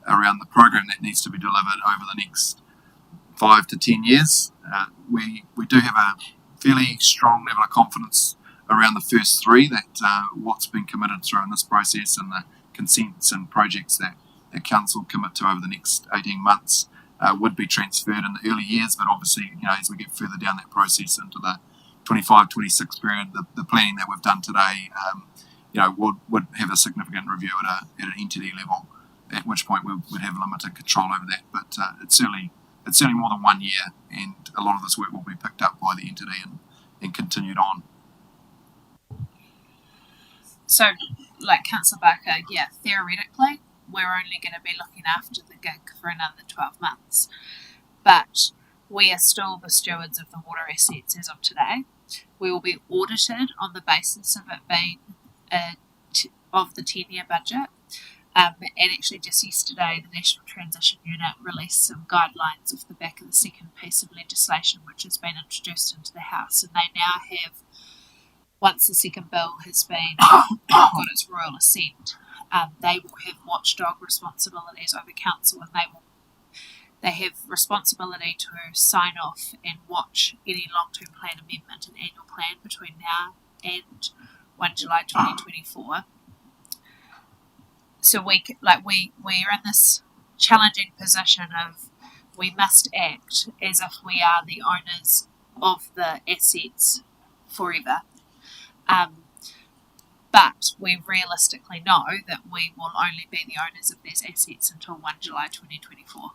around the program that needs to be delivered over the next 5 to 10 years. We do have a fairly strong level of confidence around the first 3 that what's been committed through in this process and the consents and projects that council commit to over the next 18 months would be transferred in the early years, but obviously, as we get further down that process into the 25-26 period, the planning that we've done today, would have a significant review at an entity level, at which point we would have limited control over that. But it's certainly more than 1 year, and a lot of this work will be picked up by the entity and continued on.
So, like Councillor Barker, yeah, theoretically, we're only going to be looking after the gig for another 12 months. But we are still the stewards of the water assets as of today. We will be audited on the basis of it being of the 10-year budget. And actually just yesterday, the National Transition Unit released some guidelines off the back of the second piece of legislation which has been introduced into the House. And they now have, once the second bill has been got its royal assent, they will have watchdog responsibilities over council, and they have responsibility to sign off and watch any long-term plan amendment and annual plan between now and 1 July 2024. So we're in this challenging position of we must act as if we are the owners of the assets forever. But we realistically know that we will only be the owners of these assets until 1 July 2024.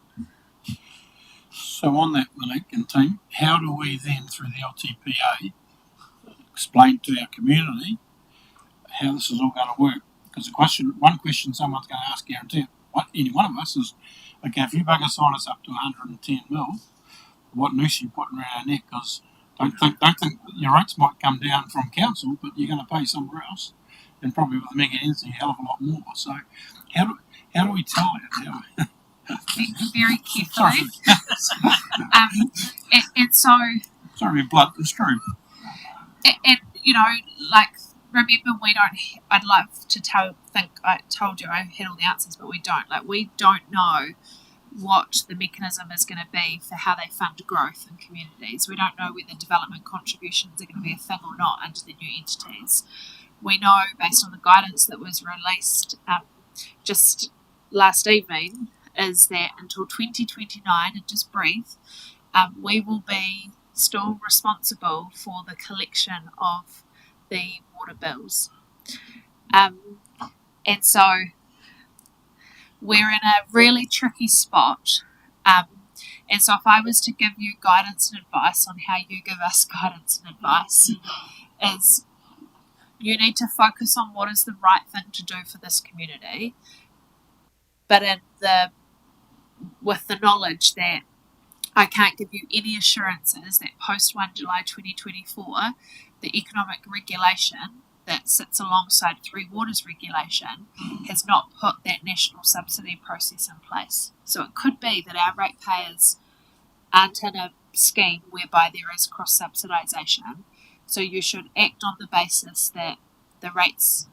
So on that, Malik and team, how do we then, through the LTPA, explain to our community how this is all going to work? Because one question someone's going to ask, guarantee any one of us is, okay, if you bugger sign us up to 110 mil, what noose are you putting around our neck? Because don't think your rates might come down from council, but you're going to pay somewhere else, and probably with the mega entity a hell of a lot more. So how do we tell it?
Very carefully. And so,
sorry, blood, it's true.
And remember, I'd love to think I told you I had all the answers, but we don't. We don't know what the mechanism is going to be for how they fund growth in communities. We don't know whether development contributions are going to be a thing or not under the new entities. We know, based on the guidance that was released just last evening, is that until 2029, and just breathe, we will be still responsible for the collection of the water bills. And so we're in a really tricky spot. And so if I was to give you guidance and advice on how you give us guidance and advice, is you need to focus on what is the right thing to do for this community, but with the knowledge that I can't give you any assurances that post 1 July 2024, the economic regulation that sits alongside Three Waters regulation has not put that national subsidy process in place. So it could be that our ratepayers aren't in a scheme whereby there is cross-subsidisation. So you should act on the basis that the rates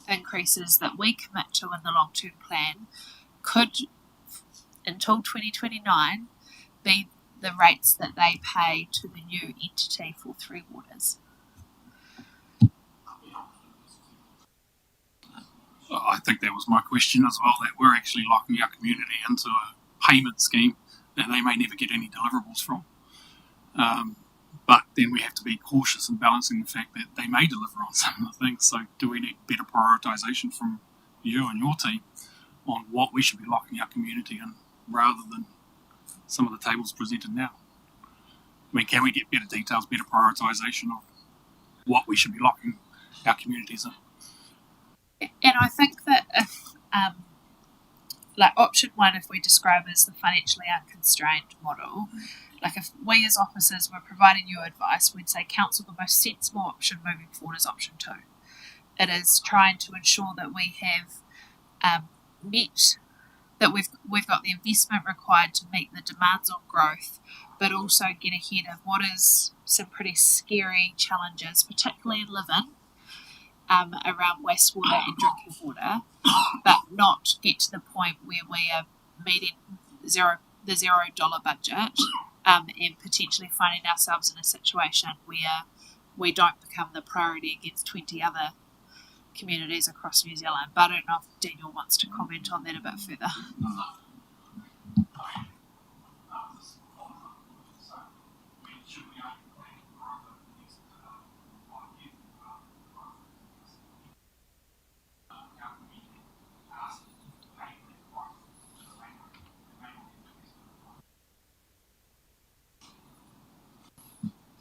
increases that we commit to in the long-term plan could, until 2029, be the rates that they pay to the new entity for Three Waters.
I think that was my question as well, that we're actually locking our community into a payment scheme that they may never get any deliverables from. But then we have to be cautious in balancing the fact that they may deliver on some of the things. So do we need better prioritisation from you and your team on what we should be locking our community in rather than some of the tables presented now? I mean, can we get better details, better prioritisation of what we should be locking our communities in?
And I think that if, like option one, if we describe as the financially unconstrained model, like if we as officers were providing you advice, we'd say council, the most sensible option moving forward is option two. It is trying to ensure that we have met, that we've got the investment required to meet the demands on growth, but also get ahead of what is some pretty scary challenges, particularly in living, around wastewater and drinking water, but not get to the point where we are meeting the $0 budget, and potentially finding ourselves in a situation where we don't become the priority against 20 other communities across New Zealand. But I don't know if Daniel wants to comment on that a bit further.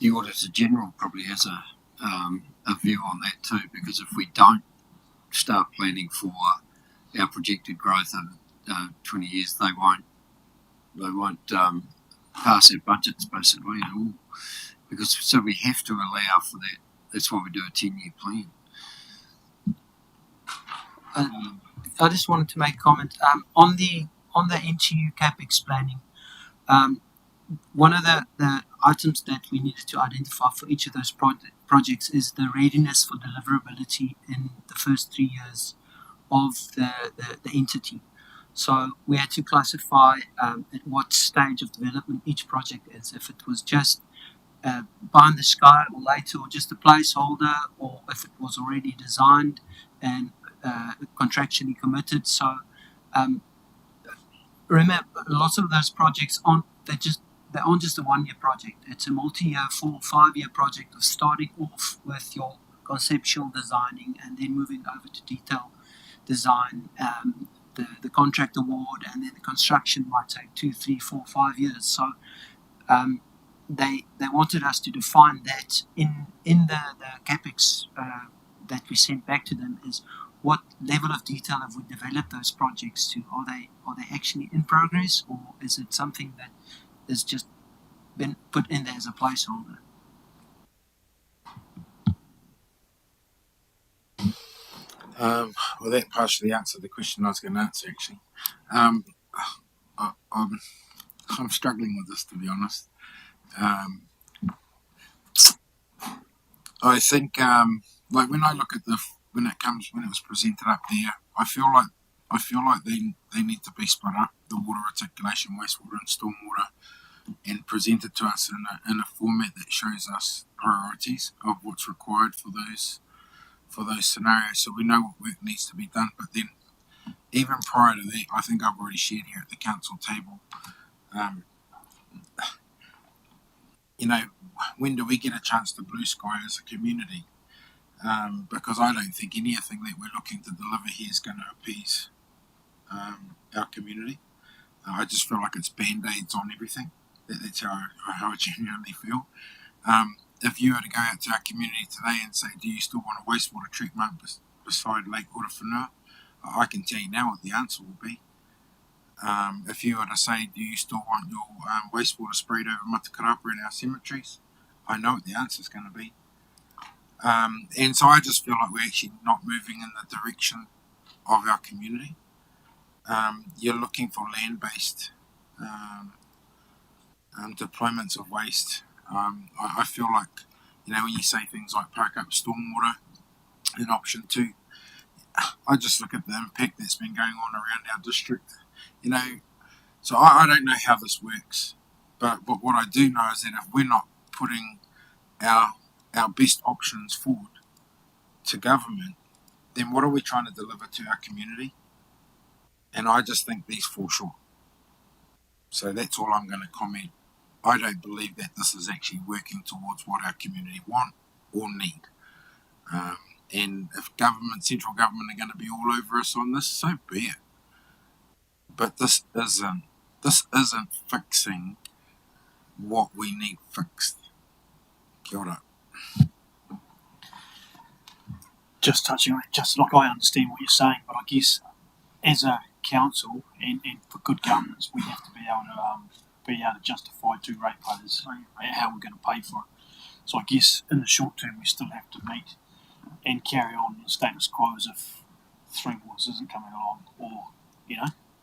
The Auditor General probably has a view on that too, because if we don't start planning for our projected growth over 20 years, they won't pass our budgets basically at all. Because so we have to allow for that. That's why we do a 10-year plan.
I just wanted to make a comment on the NTU CapEx planning. One of the items that we needed to identify for each of those projects is the readiness for deliverability in the first 3 years of the entity. So we had to classify at what stage of development each project is. If it was just pie in the sky or later, or just a placeholder, or if it was already designed and contractually committed. So remember, lots of those projects aren't just a 1 year project. It's a multi-year, 4 or 5 year project of starting off with your conceptual designing and then moving over to detail design, the contract award, and then the construction might take 2, 3, 4, 5 years. So they wanted us to define that in the capex that we sent back to them, is what level of detail have we developed those projects to? Are they actually in progress, or is it something that has just been put in there as a placeholder?
Well, that partially answered the question I was going to answer, actually. I'm struggling with this, to be honest. I think, like when I look at when it was presented up there, I feel like they need to be split up, the water reticulation, wastewater, and stormwater, and presented to us in a format that shows us priorities of what's required for those scenarios, so we know what work needs to be done. But then, even prior to that, I think I've already shared here at the council table, when do we get a chance to blue sky as a community? Because I don't think anything that we're looking to deliver here is going to appease our community. I just feel like it's band-aids on everything. That's how I genuinely feel. If you were to go out to our community today and say, do you still want a wastewater treatment beside Lake Orowhenua? I can tell you now what the answer will be. If you were to say, do you still want your wastewater sprayed over Matakarapa in our cemeteries? I know what the answer is going to be. And so I just feel like we're actually not moving in the direction of our community. You're looking for land-based deployments of waste. I feel like, when you say things like park up stormwater in option 2, I just look at the impact that's been going on around our district. So I don't know how this works, but what I do know is that if we're not putting our best options forward to government, then what are we trying to deliver to our community? And I just think these fall short. So that's all I'm going to comment. I don't believe that this is actually working towards what our community want or need. And if central government are going to be all over us on this, so be it. But this isn't fixing what we need fixed. Kia ora.
Just touching on it, just like I understand what you're saying, but I guess as a
council and for good governance, we have to be able to justify to ratepayers how we're going to pay for it. So I guess in the short term, we still have to meet and carry on the status quo as if Three Waters isn't coming along, or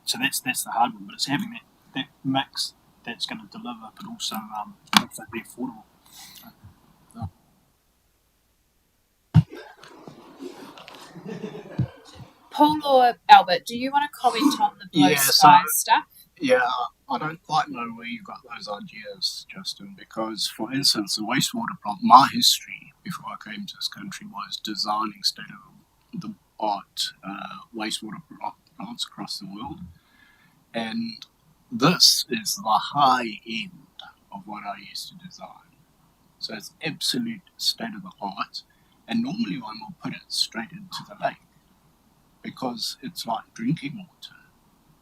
So that's the hard one, but it's having that mix that's going to deliver, but also be affordable.
Paul or Albert, do you want to comment on the blue sky stuff?
Yeah, I don't quite know where you got those ideas, Justin, because, for instance, the wastewater plant, my history before I came to this country was designing state-of-the-art wastewater plants across the world. And this is the high end of what I used to design. So it's absolute state-of-the-art. And normally one will put it straight into the lake because it's like drinking water.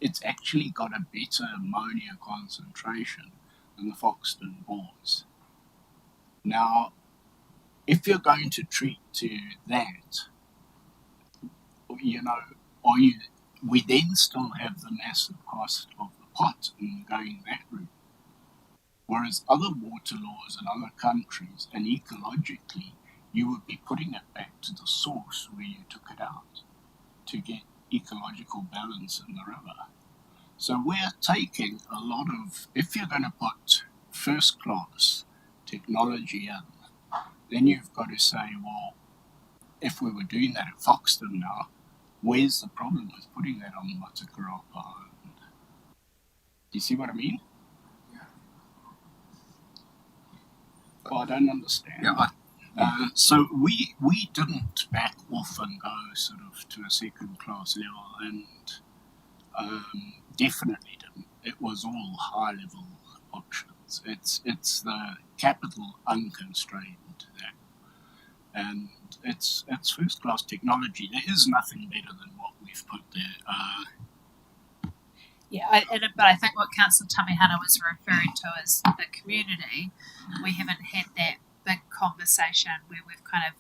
It's actually got a better ammonia concentration than the Foxton bores. Now, if you're going to treat to that, we then still have the massive cost of the pot in going that route. Whereas other water laws in other countries, and ecologically, you would be putting it back to the source where you took it out to get ecological balance in the river. So we're taking a lot of, if you're going to put first class technology in, then you've got to say, well, if we were doing that at Foxton now, where's the problem with putting that on Matakarapa Island? Do you see what I mean?
Yeah.
Well, I don't understand.
Yeah,
so we didn't back off and go sort of to a second class level, and definitely didn't. It was all high level options. It's the capital unconstrained that, and it's first class technology. There is nothing better than what we've put there.
But I think what Councillor Tamihana was referring to is the community. We haven't had that big conversation where we've kind of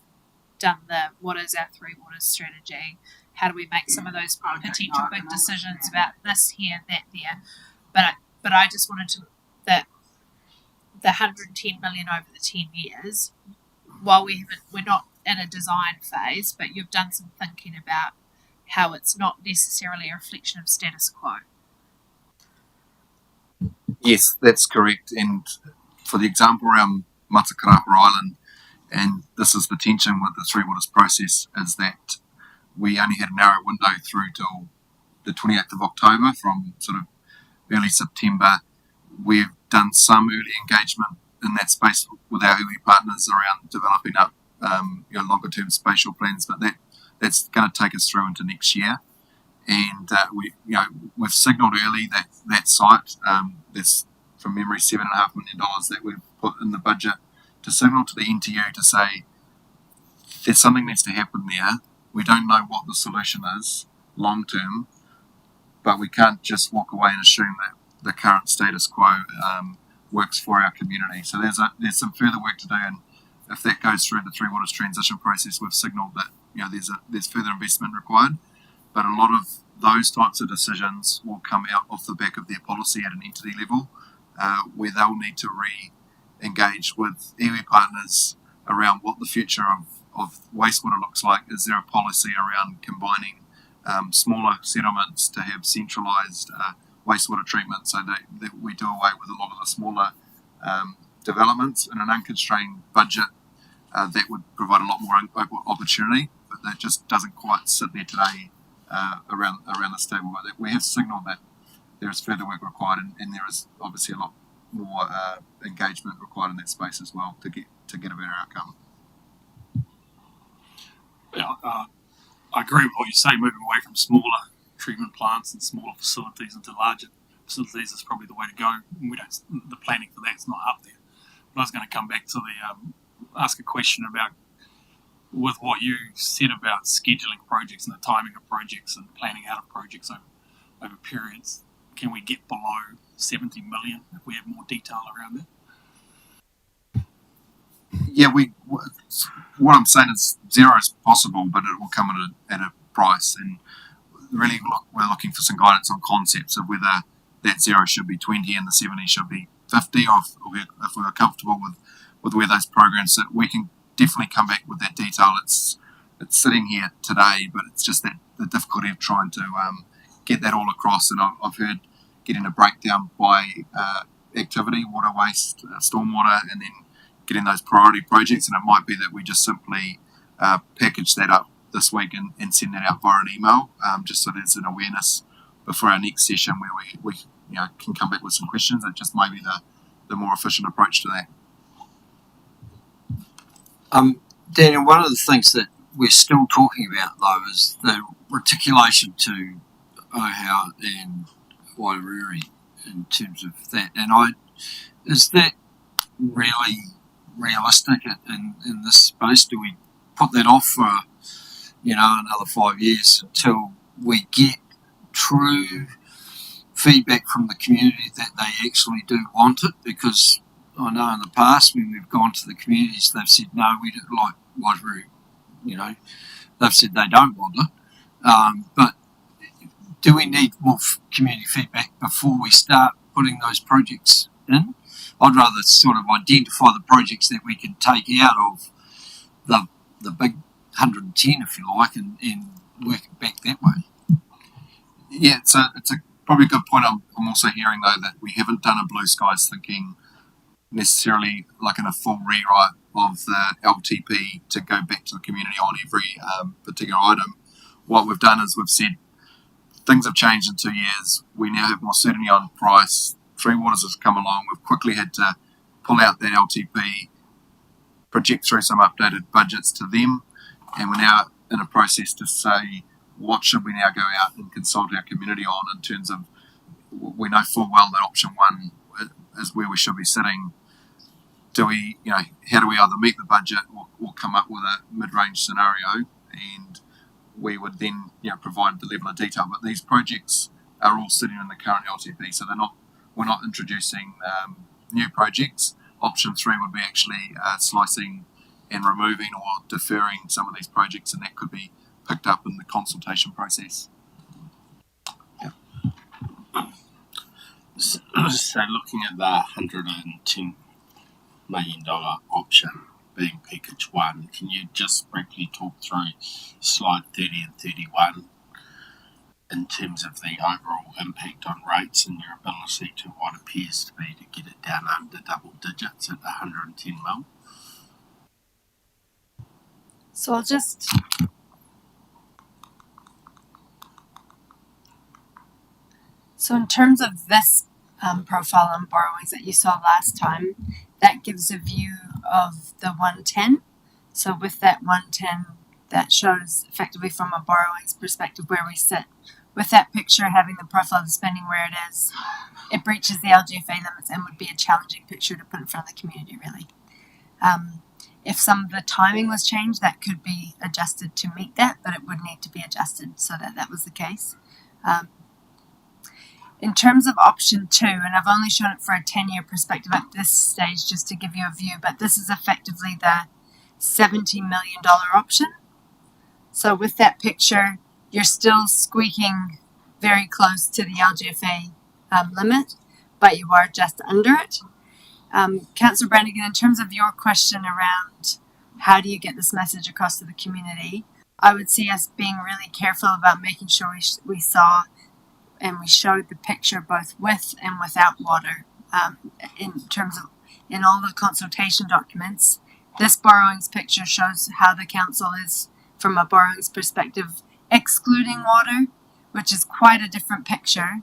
done what is our Three Waters strategy, how do we make some of those potential big decisions about this here, that there. But I just wanted to, the 110 million over the 10 years, while we're not in a design phase, but you've done some thinking about how it's not necessarily a reflection of status quo.
Yes, that's correct. And for the example around Matakarapa Island, and this is the tension with the Three Waters process, is that we only had a narrow window through till the 28th of October. From sort of early September, we've done some early engagement in that space with our iwi partners around developing up longer term spatial plans, but that's going to take us through into next year. And we've signalled early that site, there's from memory $7.5 million that we've put in the budget to signal to the NTU to say there's something needs to happen there. We don't know what the solution is long term, but we can't just walk away and assume that the current status quo works for our community. So there's some further work to do, and if that goes through the Three Waters transition process, we've signalled that there's further investment required. But a lot of those types of decisions will come out off the back of their policy at an entity level, where they'll need to re-engage with iwi partners around what the future of wastewater looks like. Is there a policy around combining smaller settlements to have centralised wastewater treatment so that we do away with a lot of the smaller developments in an unconstrained budget? That would provide a lot more opportunity, but that just doesn't quite sit there today. Around this table, but we have signalled that there is further work required, and there is obviously a lot more engagement required in that space as well to get a better outcome.
Yeah, I agree with what you say. Moving away from smaller treatment plants and smaller facilities into larger facilities is probably the way to go. The planning for that's not up there. But I was going to come back to ask a question about, with what you said about scheduling projects and the timing of projects and planning out of projects over periods, can we get below 70 million if we have more detail around that?
Yeah, what I'm saying is zero is possible, but it will come at a price. And we're looking for some guidance on concepts of whether that 0 should be 20 and the 70 should be 50, or if we're comfortable with where those programs sit. We can definitely come back with that detail. It's sitting here today, but it's just that the difficulty of trying to get that all across. And I've heard getting a breakdown by activity, water, waste, stormwater, and then getting those priority projects. And it might be that we just simply package that up this week and send that out via an email, just so there's an awareness before our next session where we can come back with some questions. It just may be the more efficient approach to that.
Daniel, one of the things that we're still talking about, though, is the reticulation to Ohau and Wairiri in terms of that. And is that really realistic in this space? Do we put that off for, another 5 years until we get true feedback from the community that they actually do want it? Because I know in the past when we've gone to the communities, they've said, no, we don't like Wairiri. They've said they don't want it. But do we need more community feedback before we start putting those projects in? I'd rather sort of identify the projects that we can take out of the big 110, if you like, and work it back that way.
Yeah, it's a probably a good point. I'm also hearing, though, that we haven't done a blue skies thinking necessarily like in a full rewrite of the LTP to go back to the community on every particular item. What we've done is we've said things have changed in 2 years. We now have more certainty on price. Three Waters has come along. We've quickly had to pull out that LTP, project through some updated budgets to them, and we're now in a process to say what should we now go out and consult our community on in terms of, we know full well that option 1 is where we should be sitting. Do we, how do we either meet the budget or come up with a mid-range scenario, and we would then, provide the level of detail. But these projects are all sitting in the current LTP, so we're not introducing new projects. Option 3 would be actually slicing and removing or deferring some of these projects, and that could be picked up in the consultation process.
So looking at the $110 million option being package 1, can you just briefly talk through slide 30 and 31 in terms of the overall impact on rates and your ability to what appears to be to get it down under double digits at the 110 mil?
So I'll just... So in terms of this profile on borrowings that you saw last time, that gives a view of the 110. So with that 110, that shows effectively from a borrowings perspective where we sit. With that picture having the profile of the spending where it is, it breaches the LGFA limits and would be a challenging picture to put in front of the community, really. If some of the timing was changed, that could be adjusted to meet that, but it would need to be adjusted so that was the case. In terms of option 2, and I've only shown it for a 10-year perspective at this stage just to give you a view, but this is effectively the $70 million option. So with that picture, you're still squeaking very close to the LGFA limit, but you are just under it. Councillor Brannigan, in terms of your question around how do you get this message across to the community, I would see us being really careful about making sure we saw and we showed the picture both with and without water. In terms of, in all the consultation documents, this borrowings picture shows how the council is from a borrowings perspective, excluding water, which is quite a different picture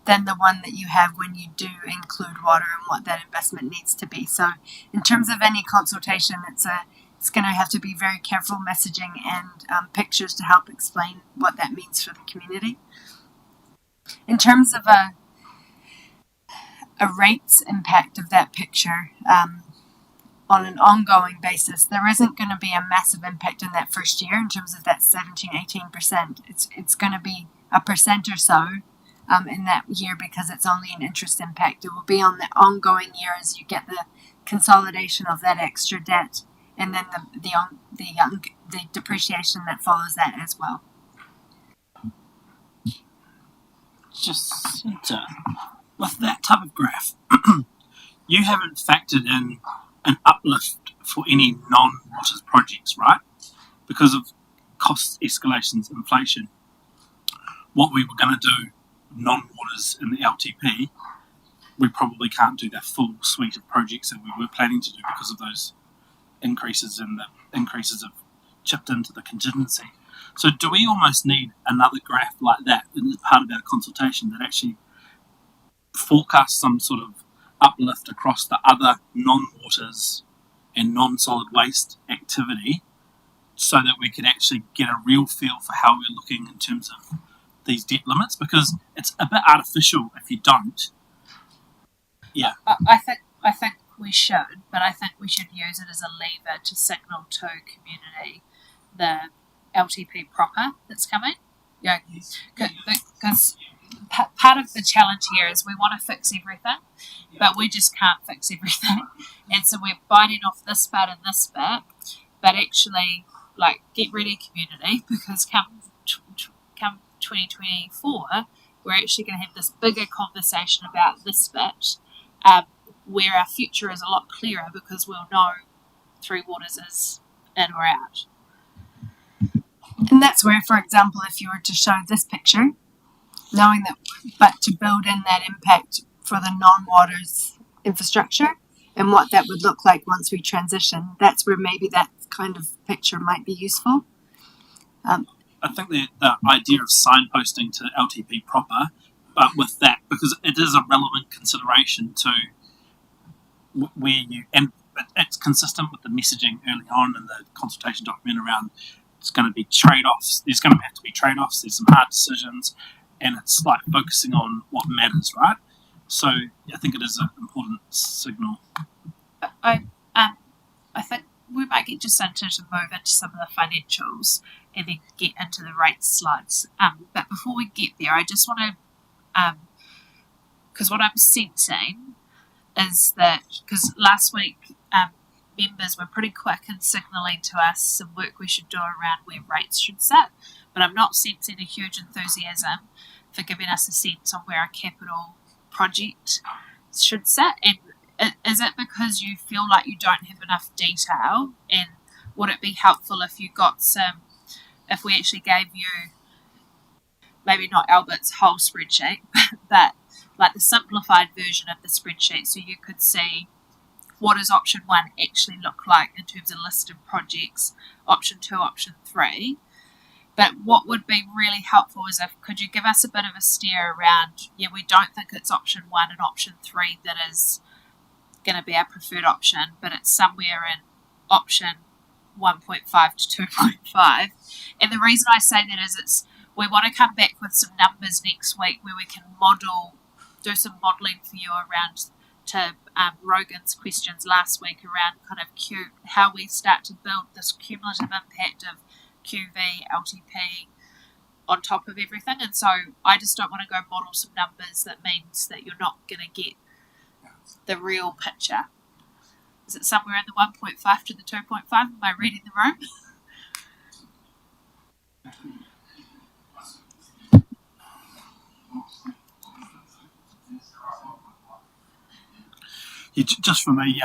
than the one that you have when you do include water and what that investment needs to be. So in terms of any consultation, it's going to have to be very careful messaging and pictures to help explain what that means for the community. In terms of a rates impact of that picture, on an ongoing basis, there isn't going to be a massive impact in that first year in terms of that 17-18%. It's going to be a percent or so in that year because it's only an interest impact. It will be on the ongoing year as you get the consolidation of that extra debt and then the depreciation that follows that as well.
Jacinta, with that type of graph, you haven't factored in an uplift for any non-waters projects, right? Because of cost escalations, inflation. What we were going to do, non-waters in the LTP, we probably can't do that full suite of projects that we were planning to do because of those increases, and the increases have chipped into the contingency. So do we almost need another graph like that as part of our consultation that actually forecasts some sort of uplift across the other non-waters and non-solid waste activity, so that we can actually get a real feel for how we're looking in terms of these debt limits? Because it's a bit artificial if you don't. Yeah.
I think we should, but I think we should use it as a lever to signal to community the LTP proper that's coming. Yeah, because part of the challenge here is we want to fix everything, but we just can't fix everything, and so we're biting off this bit and this bit. But actually, like, get ready, community, because come 2024, we're actually going to have this bigger conversation about this bit, where our future is a lot clearer because we'll know Three Waters is in or out.
And that's where, for example, if you were to show this picture, knowing that, but to build in that impact for the non-waters infrastructure and what that would look like once we transition, that's where maybe that kind of picture might be useful.
I think the idea of signposting to LTP proper, but with that, because it is a relevant consideration to where you, and it's consistent with the messaging early on in the consultation document around it's going to be trade-offs. There's going to have to be trade-offs. There's some hard decisions, and it's like focusing on what matters, right? So I think it is an important signal.
I think we might get Jacinta to move into some of the financials and then get into the rate slides. But before we get there, I just want to, because what I'm sensing is that, because last week members were pretty quick in signalling to us some work we should do around where rates should sit, but I'm not sensing a huge enthusiasm for giving us a sense on where a capital project should sit. And is it because you feel like you don't have enough detail? And would it be helpful if you got some, if we actually gave you, maybe not Albert's whole spreadsheet, but like the simplified version of the spreadsheet, so you could see what does option 1 actually look like in terms of list of projects, option 2, option 3. But what would be really helpful is if, could you give us a bit of a steer around, yeah, we don't think it's option 1 and option 3 that is going to be our preferred option, but it's somewhere in option 1.5 to 2.5. And the reason I say that is we want to come back with some numbers next week where we can do some modelling for you around to Rogan's questions last week around kind of how we start to build this cumulative impact of QV, LTP on top of everything. And so I just don't want to go model some numbers that means that you're not going to get the real picture. Is it somewhere in the 1.5 to the 2.5? Am I reading the room?
Yeah, just for me,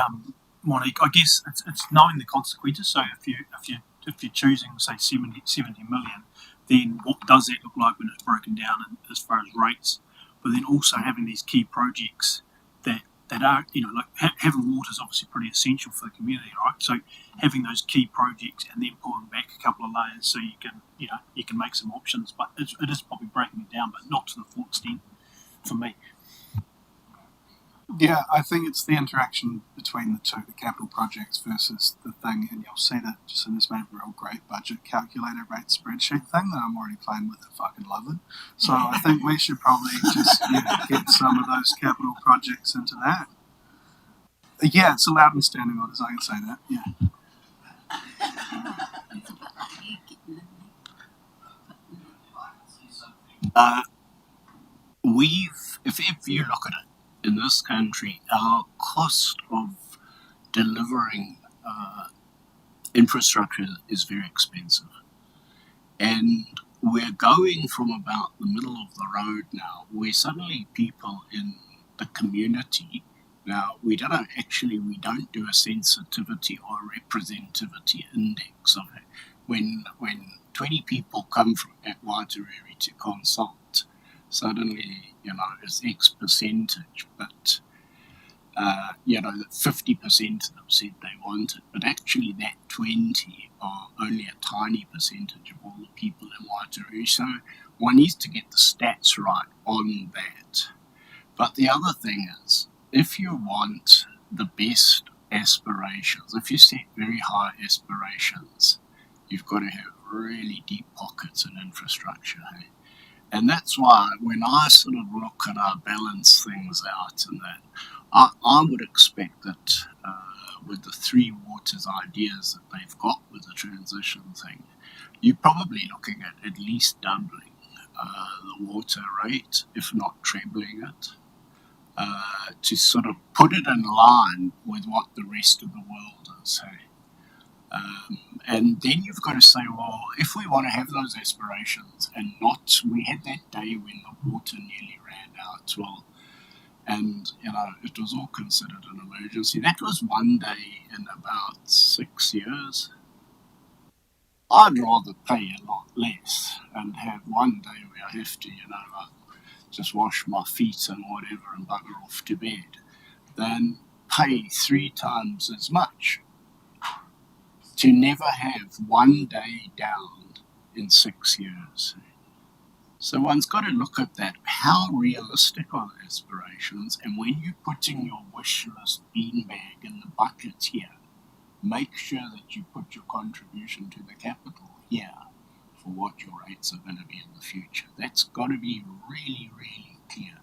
Monique, I guess it's knowing the consequences. So if you're choosing, say, 70 million, then what does that look like when it's broken down as far as rates? But then also having these key projects that are, like having water is obviously pretty essential for the community, right? So having those key projects and then pulling back a couple of layers so you can make some options. But it is probably breaking it down, but not to the full extent for me.
Yeah, I think it's the interaction between the two, the capital projects versus the thing, and you'll see that Jacinta's made a real great budget calculator rate spreadsheet thing that I'm already playing with. I fucking love it. So I think we should probably just get some of those capital projects into that. Yeah, it's allowed in standing orders, I can say that, yeah.
If you look at it, in this country, our cost of delivering infrastructure is very expensive. And we're going from about the middle of the road now, where suddenly people in the community, now we don't do a sensitivity or representativity index of it. When 20 people come from at Waitariri to consult, suddenly, it's X percentage, but that 50% of them said they want it, but actually that 20 are only a tiny percentage of all the people in Waitariri. So one needs to get the stats right on that. But the other thing is, if you want the best aspirations, if you set very high aspirations, you've got to have really deep pockets in infrastructure. Hey? And that's why when I sort of look and I balance things out and that, I would expect that with the three waters ideas that they've got with the transition thing, you're probably looking at least doubling the water rate, if not trebling it, to sort of put it in line with what the rest of the world is. Hey? And then you've got to say, well, if we want to have those aspirations and not, we had that day when the water nearly ran out, well, and it was all considered an emergency. That was one day in about 6 years. I'd rather pay a lot less and have one day where I have to, just wash my feet and whatever and bugger off to bed, than pay 3 times as much to never have one day down in 6 years. So one's got to look at that. How realistic are the aspirations? And when you're putting your wish list beanbag in the bucket here, make sure that you put your contribution to the capital here for what your rates are going to be in the future. That's got to be really, really clear.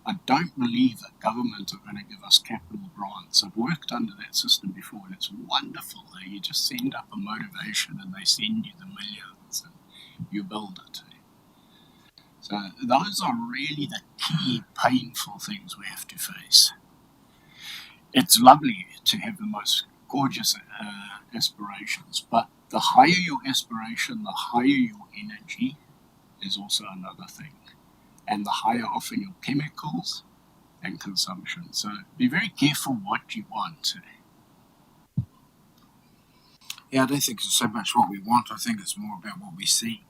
I don't believe that government are going to give us capital grants. I've worked under that system before, and it's wonderful. You just send up a motivation and they send you the millions and you build it. So those are really the key painful things we have to face. It's lovely to have the most gorgeous aspirations, but the higher your aspiration, the higher your energy is also another thing. And the higher often your chemicals and consumption. So be very careful what you want.
Yeah, I don't think it's so much what we want. I think it's more about what we see.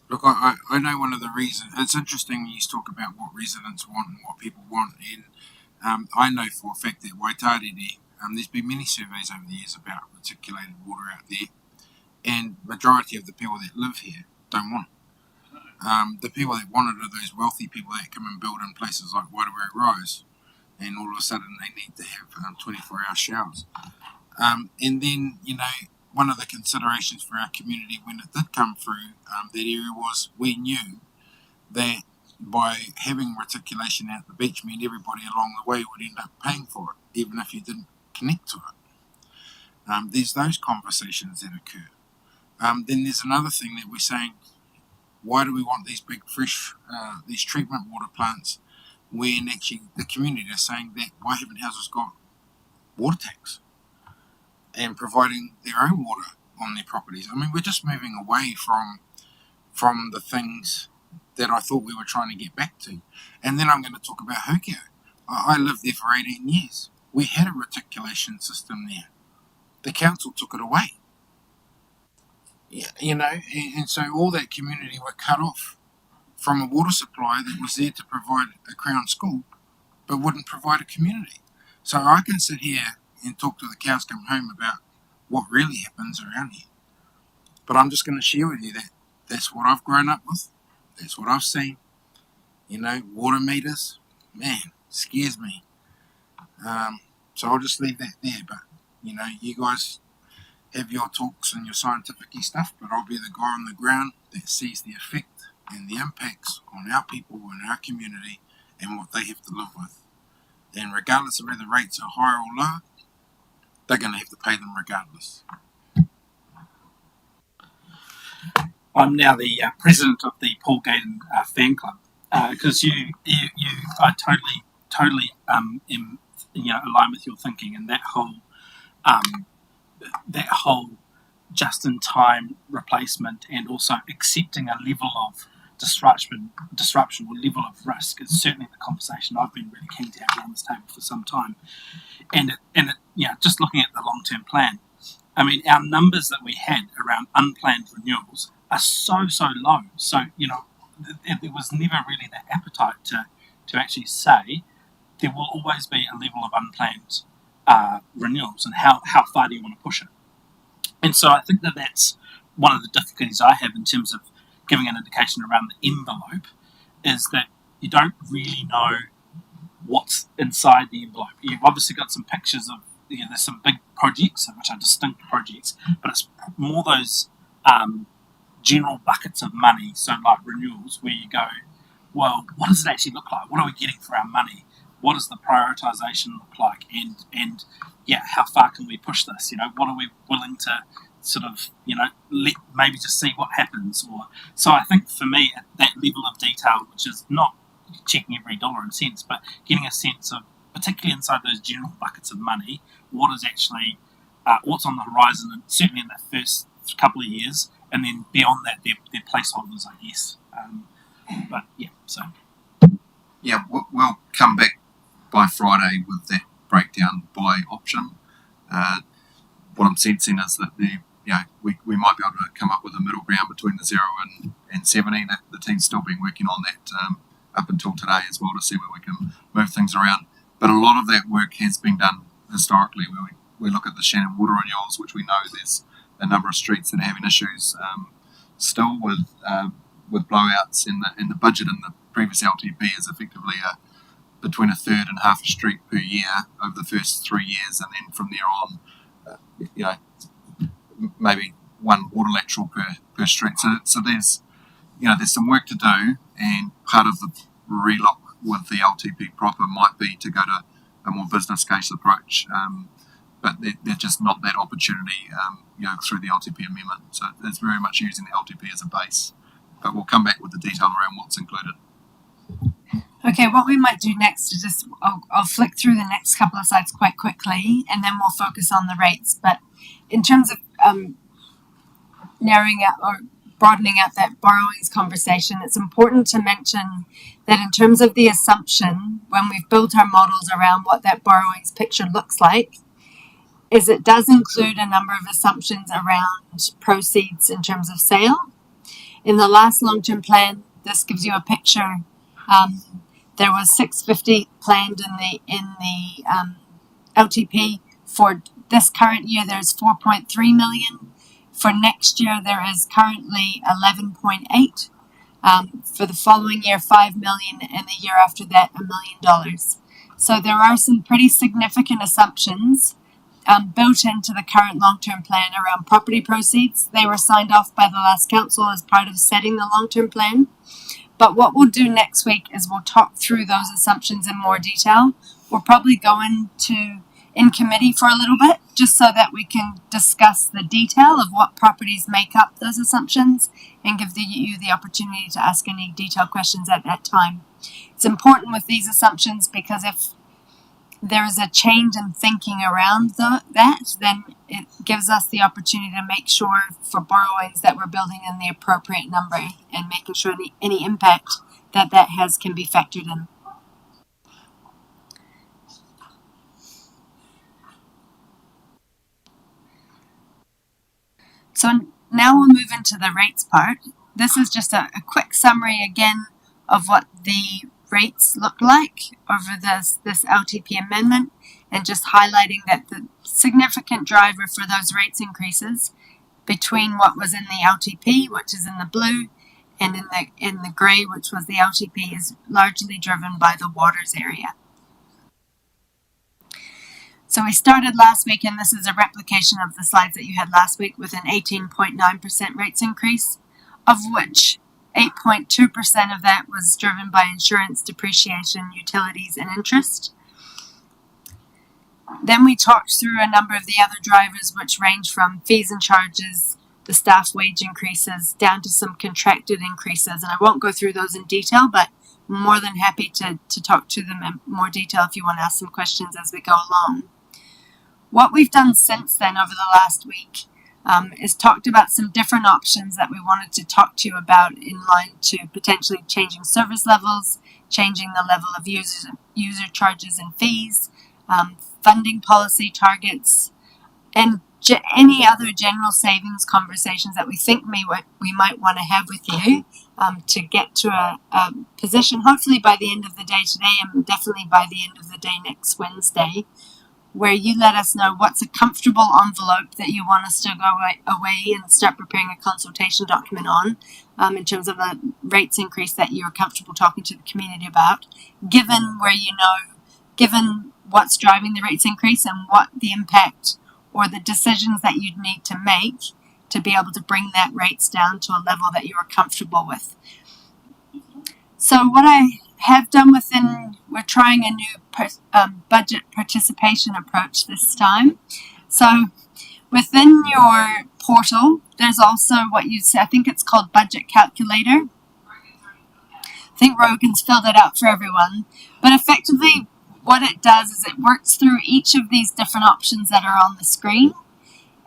Look, I know one of the reasons. It's interesting when you talk about what residents want and what people want. And I know for a fact that Waitariri, there's been many surveys over the years about reticulated water out there, and majority of the people that live here don't want it. The people that want it are those wealthy people that come and build in places like Wairau Rise, and all of a sudden they need to have 24-hour showers. And then, one of the considerations for our community when it did come through that area was we knew that by having reticulation out the beach meant everybody along the way would end up paying for it, even if you didn't connect to it. There's those conversations that occur. Then there's another thing that we're saying, why do we want these big fresh, these treatment water plants when actually the community is saying that why haven't houses got water tanks and providing their own water on their properties? I mean, we're just moving away from the things that I thought we were trying to get back to. And then I'm going to talk about Hokio. I lived there for 18 years. We had a reticulation system there. The council took it away. Yeah, and so all that community were cut off from a water supply that was there to provide a Crown school, but wouldn't provide a community. So I can sit here and talk to the cows come home about what really happens around here. But I'm just going to share with you that that's what I've grown up with. That's what I've seen. Water meters, man, scares me. So I'll just leave that there. But, you guys have your talks and your scientific stuff, but I'll be the guy on the ground that sees the effect and the impacts on our people and our community and what they have to live with. And regardless of whether rates are higher or lower, they're going to have to pay them regardless.
I'm now the president of the Paul Gaydon fan club because I totally am align with your thinking, and that whole just-in-time replacement and also accepting a level of disruption or level of risk is certainly the conversation I've been really keen to have around this table for some time. And just looking at the long-term plan, I mean, our numbers that we had around unplanned renewals are so low. So, there was never really that appetite to actually say there will always be a level of unplanned renewals, and how far do you want to push it? And so I think that's one of the difficulties I have in terms of giving an indication around the envelope, is that you don't really know what's inside the envelope. You've obviously got some pictures of, there's some big projects, which are distinct projects, but it's more those general buckets of money, so like renewals, where you go, well, what does it actually look like? What are we getting for our money? What does the prioritisation look like? And how far can we push this? What are we willing to sort of, let maybe just see what happens? So I think for me, at that level of detail, which is not checking every dollar and cents, but getting a sense of, particularly inside those general buckets of money, what is actually, what's on the horizon, and certainly in the first couple of years, and then beyond that, they're placeholders, I guess.
We'll come back by Friday with that breakdown by option. What I'm sensing is that we might be able to come up with a middle ground between the 0 and 70. That the team's still been working on that up until today as well, to see where we can move things around. But a lot of that work has been done historically, where we look at the Shannon water renewals, which we know there's a number of streets that are having issues still with blowouts in the budget in the previous LTP is effectively between a third and half a street per year over the first 3 years, and then from there on, maybe one water lateral per street. So there's some work to do, and part of the relook with the LTP proper might be to go to a more business case approach, but there's just not that opportunity, through the LTP amendment. So it's very much using the LTP as a base, but we'll come back with the detail around what's included.
Okay, what we might do next is just, I'll flick through the next couple of slides quite quickly, and then we'll focus on the rates. But in terms of narrowing out or broadening out that borrowings conversation, it's important to mention that in terms of the assumption, when we've built our models around what that borrowings picture looks like, is it does include a number of assumptions around proceeds in terms of sale. In the last long-term plan, this gives you a picture. There was 650 planned in the LTP. For this current year, there's 4.3 million. For next year, there is currently 11.8. For the following year, 5 million, and the year after that, $1 million. So there are some pretty significant assumptions built into the current long-term plan around property proceeds. They were signed off by the last council as part of setting the long-term plan. But what we'll do next week is we'll talk through those assumptions in more detail. We'll probably go in committee for a little bit, just so that we can discuss the detail of what properties make up those assumptions and give you the opportunity to ask any detailed questions at that time. It's important with these assumptions because if there is a change in thinking around that, then it gives us the opportunity to make sure for borrowings that we're building in the appropriate number and making sure any impact that has can be factored in. So now we'll move into the rates part. This is just a quick summary again of what the rates look like over this LTP amendment, and just highlighting that the significant driver for those rates increases between what was in the LTP, which is in the blue, and in the grey, which was the LTP, is largely driven by the waters area. So we started last week, and this is a replication of the slides that you had last week, with an 18.9% rates increase, of which 8.2% of that was driven by insurance, depreciation, utilities, and interest. Then we talked through a number of the other drivers, which range from fees and charges, the staff wage increases, down to some contracted increases. And I won't go through those in detail, but I'm more than happy to talk to them in more detail if you want to ask some questions as we go along. What we've done since then over the last week, is talked about some different options that we wanted to talk to you about in line to potentially changing service levels, changing the level of user charges and fees, funding policy targets, and any other general savings conversations that we think we might want to have with you to get to a position, hopefully by the end of the day today and definitely by the end of the day next Wednesday, where you let us know what's a comfortable envelope that you want us to go away and start preparing a consultation document on in terms of a rates increase that you're comfortable talking to the community about, given given what's driving the rates increase and what the impact or the decisions that you'd need to make to be able to bring that rates down to a level that you are comfortable with. So what I have done we're trying a new budget participation approach this time. So within your portal, there's also what you say, I think it's called Budget Calculator. I think Rogan's filled it out for everyone. But effectively, what it does is it works through each of these different options that are on the screen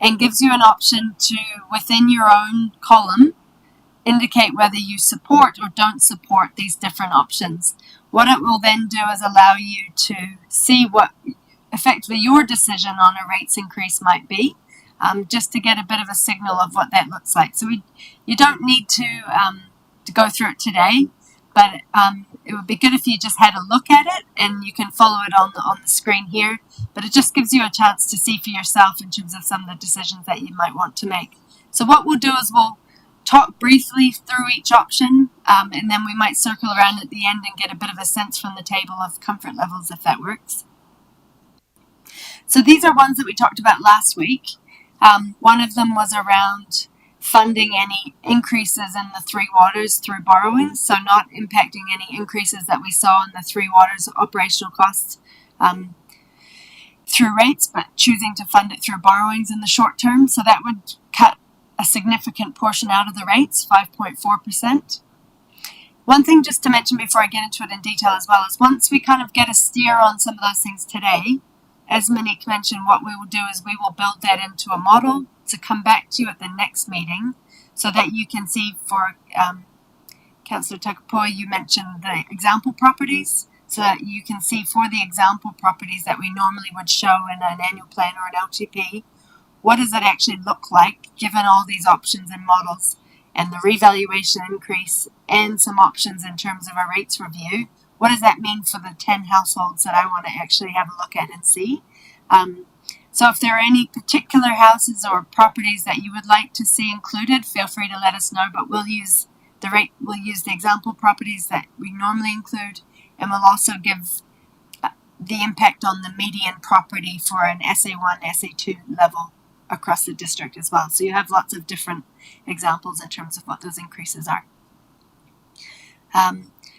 and gives you an option to, within your own column, indicate whether you support or don't support these different options. What it will then do is allow you to see what effectively your decision on a rates increase might be, just to get a bit of a signal of what that looks like. So you don't need to go through it today, but it would be good if you just had a look at it, and you can follow it on the screen here. But it just gives you a chance to see for yourself in terms of some of the decisions that you might want to make. So what we'll do is we'll talk briefly through each option, and then we might circle around at the end and get a bit of a sense from the table of comfort levels, if that works. So these are ones that we talked about last week. One of them was around funding any increases in the Three Waters through borrowing, so not impacting any increases that we saw in the Three Waters operational costs through rates, but choosing to fund it through borrowings in the short term. So that would cut a significant portion out of the rates, 5.4%. One thing just to mention before I get into it in detail as well is once we kind of get a steer on some of those things today, as Monique mentioned, what we will do is we will build that into a model to come back to you at the next meeting so that you can see for Councillor Takapua, you mentioned the example properties, so that you can see for the example properties that we normally would show in an annual plan or an LTP, what does it actually look like given all these options and models and the revaluation increase and some options in terms of a rates review? What does that mean for the 10 households that I want to actually have a look at and see? So if there are any particular houses or properties that you would like to see included, feel free to let us know, but we'll use the example properties that we normally include, and we'll also give the impact on the median property for an SA1, SA2 level across the district as well. So you have lots of different examples in terms of what those increases are.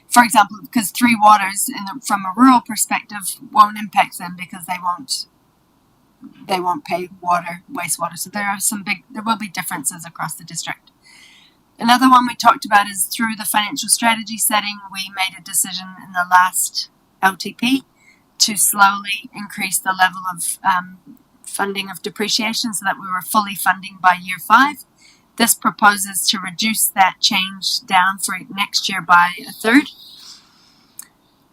For example, because Three Waters, from a rural perspective, won't impact them because they won't pay wastewater. So there will be differences across the district. Another one we talked about is through the financial strategy setting, we made a decision in the last LTP to slowly increase the level of funding of depreciation so that we were fully funding by year 5. This proposes to reduce that change down for next year by a third.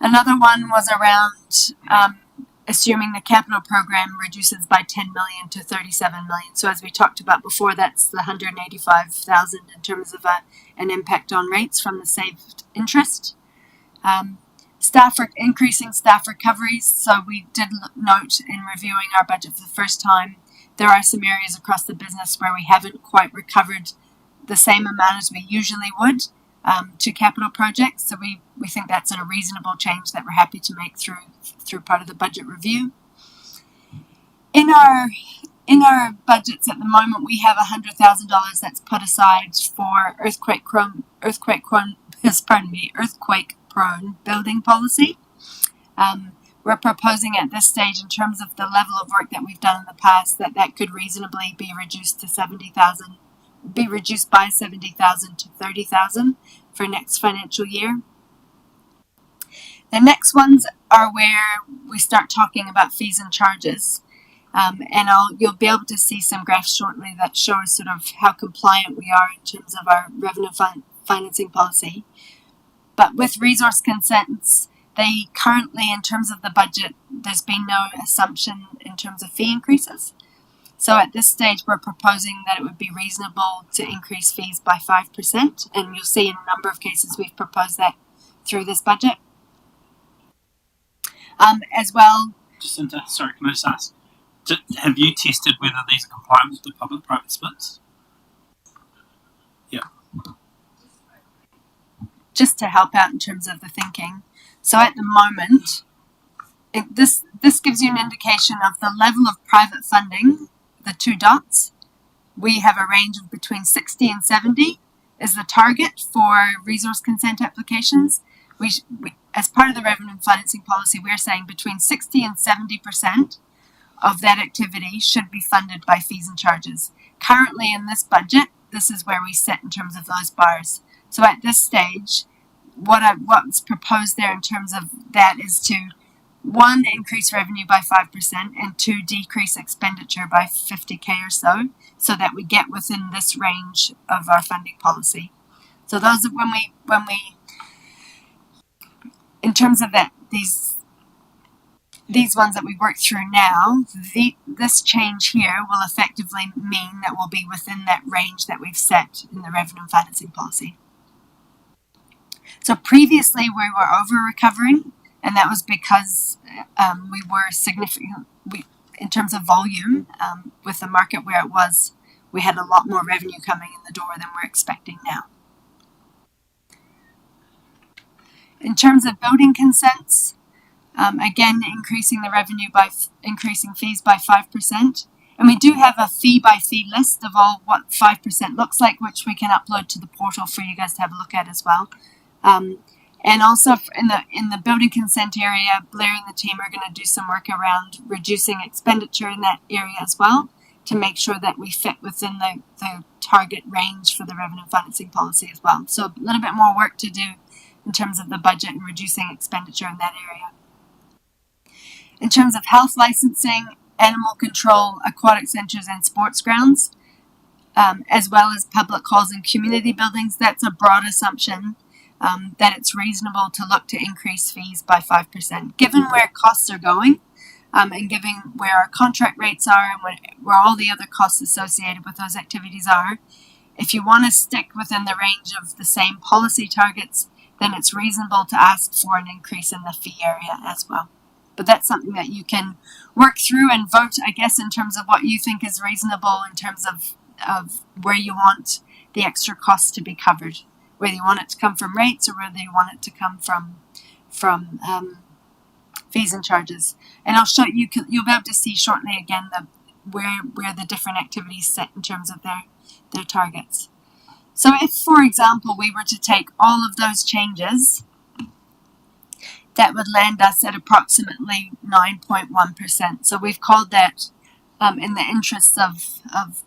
Another one was around assuming the capital program reduces by 10 million to 37 million. So as we talked about before, that's the 185,000 in terms of an impact on rates from the saved interest. Increasing staff recoveries. So we did note in reviewing our budget for the first time, there are some areas across the business where we haven't quite recovered the same amount as we usually would to capital projects. So we think that's a reasonable change that we're happy to make through part of the budget review. In our budgets at the moment, we have $100,000 that's put aside for earthquake prone building policy. We're proposing at this stage, in terms of the level of work that we've done in the past, that could reasonably be reduced to by 70,000 to 30,000 for next financial year. The next ones are where we start talking about fees and charges. And you'll be able to see some graphs shortly that show sort of how compliant we are in terms of our revenue financing policy. But with resource consents, they currently, in terms of the budget, there's been no assumption in terms of fee increases. So at this stage, we're proposing that it would be reasonable to increase fees by 5%, and you'll see in a number of cases we've proposed that through this budget. As well.
Jacinta, sorry, can I just ask, have you tested whether these are compliant with the public-private splits? Yeah.
Just to help out in terms of the thinking. So at the moment, this gives you an indication of the level of private funding, the two dots. We have a range of between 60 and 70 is the target for resource consent applications. We as part of the revenue financing policy, we're saying between 60 and 70% of that activity should be funded by fees and charges. Currently in this budget, this is where we sit in terms of those bars. So at this stage, what's proposed there in terms of that is to, one, increase revenue by 5%, and two, decrease expenditure by 50K or so that we get within this range of our funding policy. So those, when we in terms of that, these ones that we work through now, this change here will effectively mean that we'll be within that range that we've set in the revenue financing policy. So previously we were over recovering, and that was because we were significant. In terms of volume, with the market where it was, we had a lot more revenue coming in the door than we're expecting now. In terms of building consents, again, increasing the revenue by increasing fees by 5%. And we do have a fee-by-fee list of all what 5% looks like, which we can upload to the portal for you guys to have a look at as well. And also in the building consent area, Blair and the team are going to do some work around reducing expenditure in that area as well, to make sure that we fit within the target range for the revenue financing policy as well. So a little bit more work to do in terms of the budget and reducing expenditure in that area. In terms of health licensing, animal control, aquatic centres and sports grounds, as well as public halls and community buildings, that's a broad assumption that it's reasonable to look to increase fees by 5%. Given where costs are going, and given where our contract rates are and where all the other costs associated with those activities are, if you want to stick within the range of the same policy targets, then it's reasonable to ask for an increase in the fee area as well. But that's something that you can work through and vote, I guess, in terms of what you think is reasonable in terms of where you want the extra costs to be covered, whether you want it to come from rates or whether you want it to come from fees and charges. And I'll show you, you'll be able to see shortly again where the different activities sit in terms of their targets. So if, for example, we were to take all of those changes, that would land us at approximately 9.1%. So we've called that, in the interest of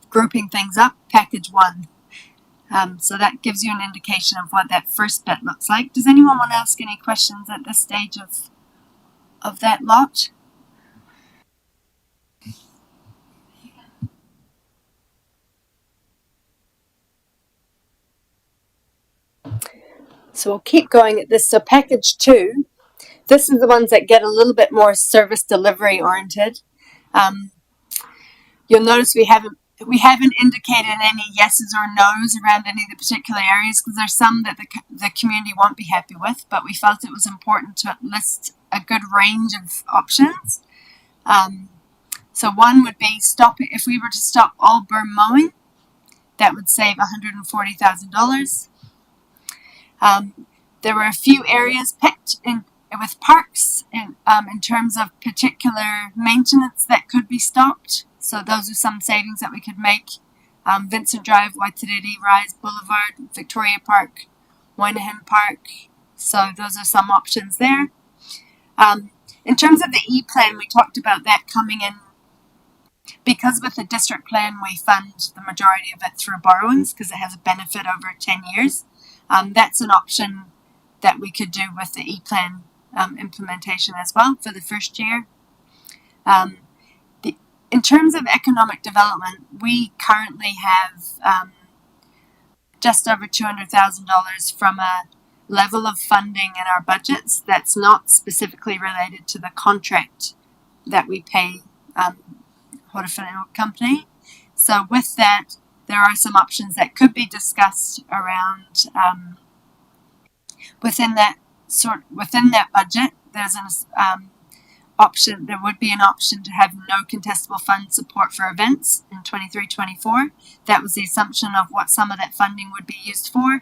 grouping things up, package 1. So that gives you an indication of what that first bit looks like. Does anyone want to ask any questions at this stage of that lot? So we'll keep going at this. So package 2, this is the ones that get a little bit more service delivery oriented. You'll notice we haven't indicated any yeses or nos around any of the particular areas, because there's some that the community won't be happy with, but we felt it was important to list a good range of options. So one would be if we were to stop all berm mowing, that would save $140,000. There were a few areas picked with parks in terms of particular maintenance that could be stopped. So those are some savings that we could make. Vincent Drive, Waitariri, Rise Boulevard, Victoria Park, Moynihan Park. So those are some options there. In terms of the E-plan, we talked about that coming in, because with the district plan we fund the majority of it through borrowings because it has a benefit over 10 years. That's an option that we could do with the E-plan implementation as well for the first year. In terms of economic development, we currently have just over $200,000 from a level of funding in our budgets that's not specifically related to the contract that we pay Horowhenua Company. So with that, there are some options that could be discussed around within that budget. There's an option. There would be an option to have no contestable fund support for events in 23-24. That was the assumption of what some of that funding would be used for.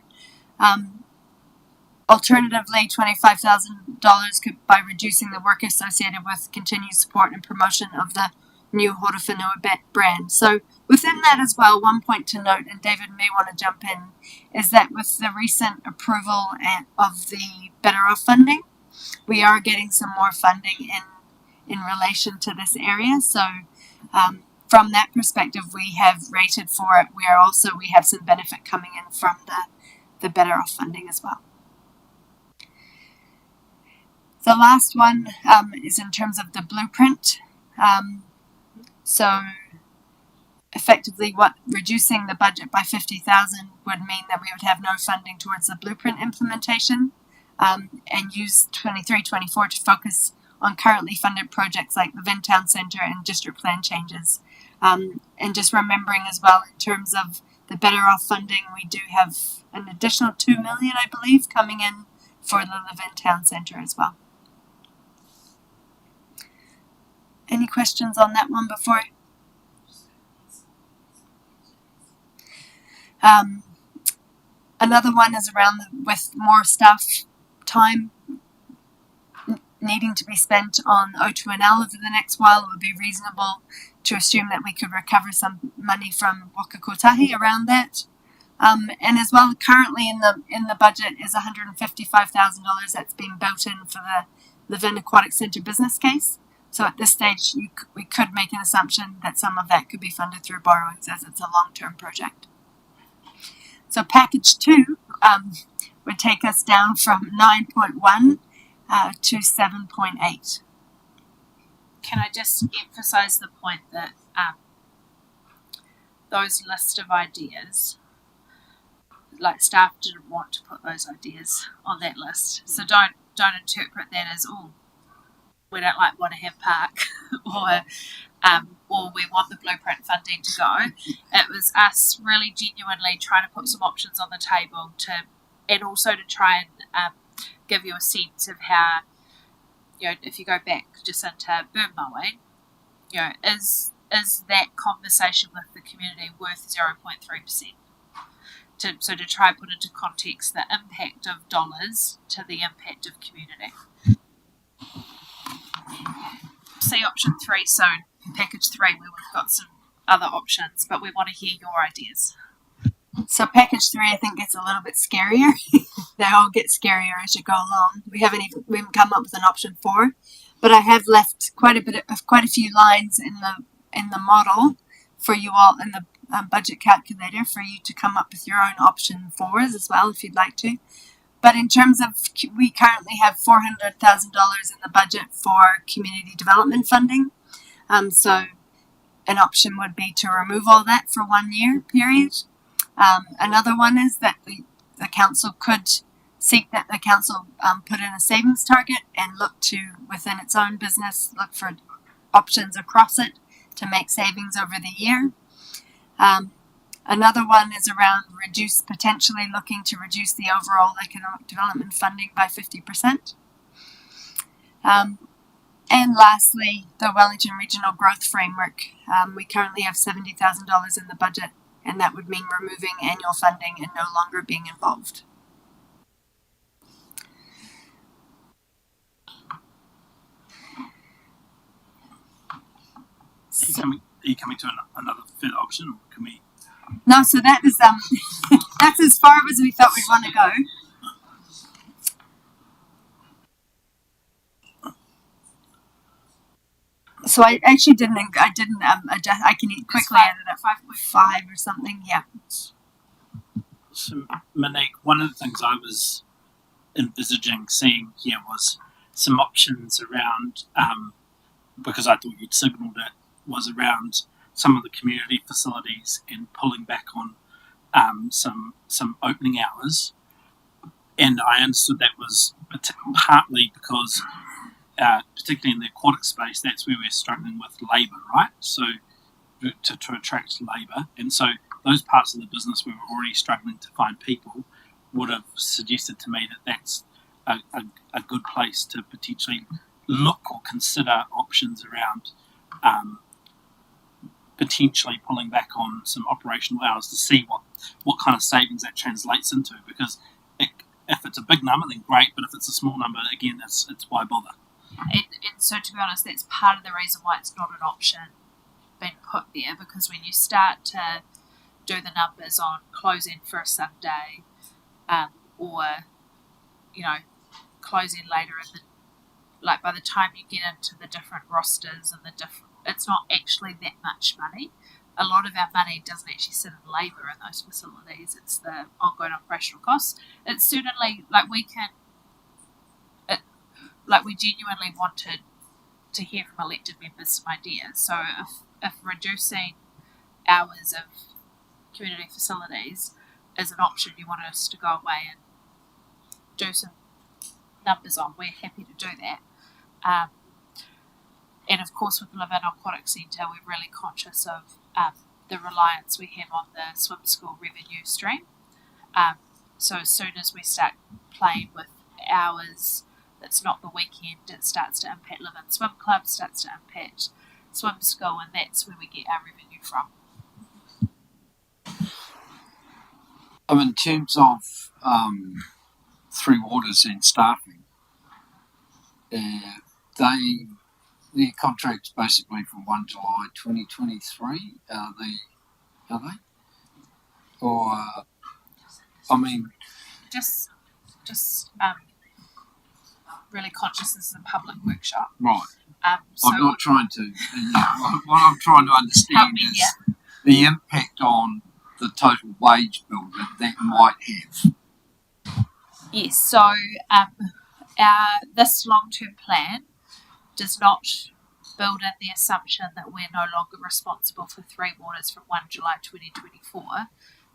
Alternatively, $25,000 could by reducing the work associated with continued support and promotion of the new Horowhenua brand. So within that as well, one point to note, and David may want to jump in, is that with the recent approval of the Better Off funding, we are getting some more funding in relation to this area. So from that perspective, we have rated for it. We have some benefit coming in from the Better Off funding as well. The last one is in terms of the blueprint. So effectively, reducing the budget by $50,000 would mean that we would have no funding towards the blueprint implementation, and use 23-24 to focus on currently funded projects like the Vintown Centre and district plan changes. And just remembering as well, in terms of the Better Off funding, we do have an additional $2 million, I believe, coming in for the Vintown Centre as well. Any questions on that one before? Another one is around with more staff time needing to be spent on O2NL over the next while. It would be reasonable to assume that we could recover some money from Waka Kotahi around that. And as well, currently in the budget is $155,000 that's being built in for the Levin Aquatic Centre business case. So at this stage, we could make an assumption that some of that could be funded through borrowings, as it's a long-term project. So package 2 would take us down from 9.1 to 7.8.
Can I just emphasise the point that those list of ideas, like staff didn't want to put those ideas on that list, so don't interpret that as, oh, we don't want to have park or we want the blueprint funding to go. It was us really genuinely trying to put some options on the table and also to try and give you a sense of how, if you go back just into burn mowing, is that conversation with the community worth 0.3%? So to try and put into context the impact of dollars to the impact of community. See option 3 soon, package 3, where we've got some other options, but we want to hear your ideas.
So package 3, I think, gets a little bit scarier. They all get scarier as you go along. We haven't come up with an option 4, but I have left quite a few lines in the model for you all in the budget calculator for you to come up with your own option 4s as well, if you'd like to. But in terms of, we currently have $400,000 in the budget for community development funding. So an option would be to remove all that for 1 year period. Another one is that the council could seek that the council put in a savings target and look to, within its own business, look for options across it to make savings over the year. Another one is around potentially looking to reduce the overall economic development funding by 50%. And lastly, the Wellington Regional Growth Framework. We currently have $70,000 in the budget, and that would mean removing annual funding and no longer being involved.
Are you coming to another third option, or can we?
No, so that is that's as far as we thought we'd want to go. So I actually didn't adjust. I can quickly add it at 5.5 or something. Yeah.
So Monique, one of the things I was envisaging seeing here was some options around, because I thought you'd signalled it was around some of the community facilities and pulling back on some opening hours. And I understood that was partly because, particularly in the aquatic space, that's where we're struggling with labour, right? So to attract labour, and so those parts of the business where we're already struggling to find people would have suggested to me that that's a good place to potentially look or consider options around potentially pulling back on some operational hours to see what kind of savings that translates into. Because if it's a big number, then great, but if it's a small number, again, it's why bother.
And so, to be honest, that's part of the reason why it's not an option been put there, because when you start to do the numbers on closing for a Sunday, or closing later in the, by the time you get into the different rosters and it's not actually that much money. A lot of our money doesn't actually sit in labour in those facilities. It's the ongoing operational costs. It's certainly we genuinely wanted to hear from elected members some ideas. So if reducing hours of community facilities is an option you wanted us to go away and do some numbers on, we're happy to do that. And of course, with the Live In Aquatic Centre, we're really conscious of the reliance we have on the swim school revenue stream. So as soon as we start playing with hours, that's not the weekend, it starts to impact Live In Swim Club, starts to impact swim school, and that's where we get our revenue from.
In terms of Three Waters and staffing, their contract's basically from 1 July 2023. Are they? Or
just really conscious this is a public workshop.
Right.
So
I'm not trying to. What I'm trying to understand is the impact on the total wage bill that might have.
Yes. So this long-term plan does not build in the assumption that we're no longer responsible for Three Waters from 1 July 2024,